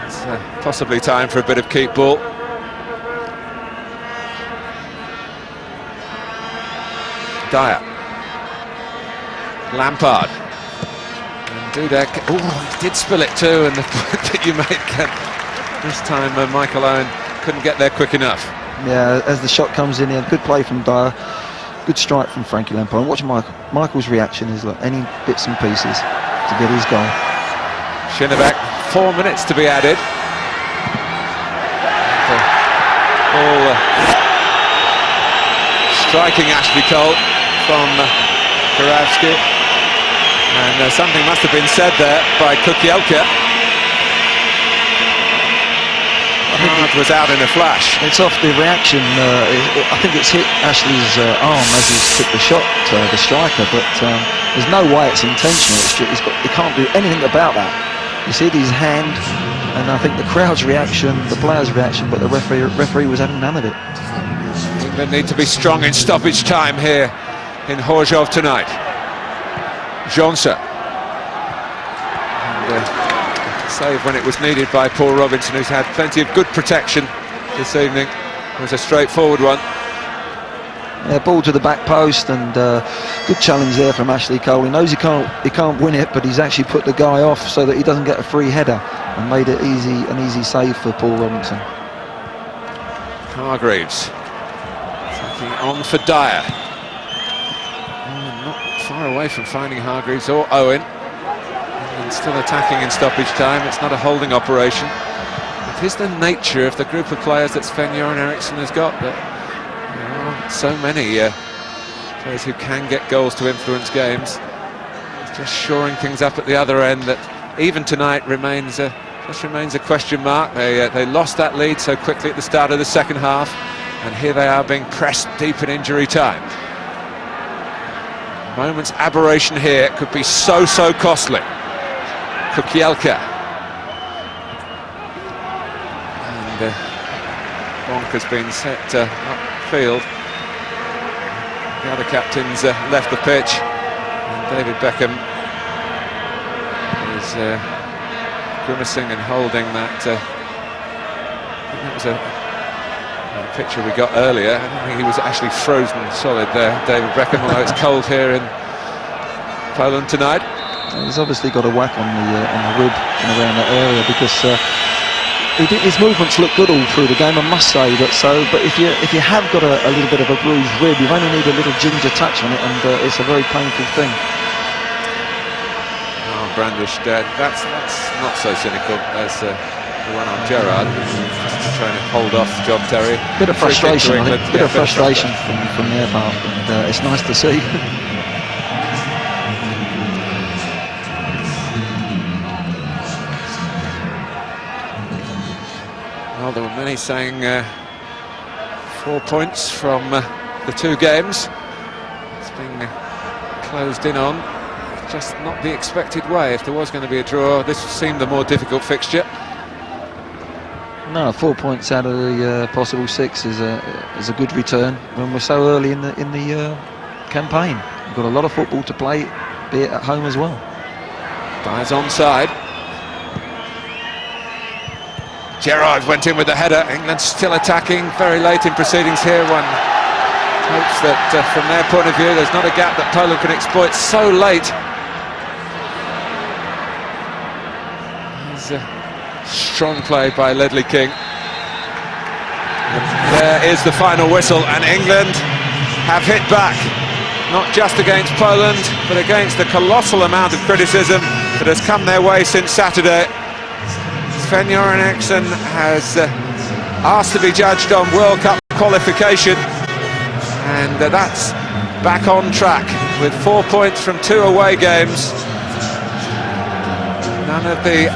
It's possibly time for a bit of keep ball. Dyer, Lampard, and Dudek. Oh, he did spill it too, and the point that you make, this time Michael Owen couldn't get there quick enough. Yeah, as the shot comes in here, good play from Dyer, good strike from Frankie Lampard. And watch Michael's reaction is like any bits and pieces to get his goal. Schinnebeck, 4 minutes to be added. Striking Ashley Cole from Goravsky, and something must have been said there by Kukielka. Hard was out in a flash. It's off the reaction. I think it's hit Ashley's arm as he took the shot, the striker, but there's no way it's intentional. He can't do anything about that. It's hit his hand, and I think the crowd's reaction, the players' reaction, but the referee was having none of it. England need to be strong in stoppage time here in Horzhov tonight. Johnson. And save when it was needed by Paul Robinson, who's had plenty of good protection this evening. It was a straightforward one. Yeah, ball to the back post, and good challenge there from Ashley Cole. He knows he can't win it, but he's actually put the guy off so that he doesn't get a free header, and made it an easy save for Paul Robinson. Hargreaves taking on for Dyer. Not far away from finding Hargreaves or Owen, and still attacking in stoppage time. It's not a holding operation. It is the nature of the group of players that Sven-Göran Eriksson has got, that there are so many players who can get goals to influence games. It's just shoring things up at the other end that even tonight remains a question mark. They lost that lead so quickly at the start of the second half, and here they are being pressed deep in injury time. moment's aberration here could be so costly. Kukielka. And Bonk has been set upfield. The other captains left the pitch, and David Beckham is grimacing and holding that. I think that was a picture we got earlier. I don't think he was actually frozen solid there, David Beckham, although it's cold here in Poland tonight. He's obviously got a whack on the rib and around that area, because his movements look good all through the game, I must say. But if you have got a little bit of a bruised rib, you only need a little ginger touch on it, and it's a very painful thing. Oh, brandished. That's not so cynical as the one on Gerrard, trying to hold off John Terry. Bit of frustration, I think. Bit of frustration from their part, and it's nice to see. Well, there were many saying 4 points from the two games. It's been closed in on, just not the expected way. If there was going to be a draw, this seemed the more difficult fixture. No, 4 points out of the possible 6 is a good return when we're so early in the campaign. We've got a lot of football to play, be it at home as well. Dyer's onside. Gerrard went in with the header. England still attacking very late in proceedings here. One hopes that from their point of view there's not a gap that Poland can exploit so late. Strong play by Ledley King. And there is the final whistle, and England have hit back, not just against Poland, but against the colossal amount of criticism that has come their way since Saturday. Sven-Göran Eriksson has asked to be judged on World Cup qualification, and that's back on track with 4 points from 2 away games. None of the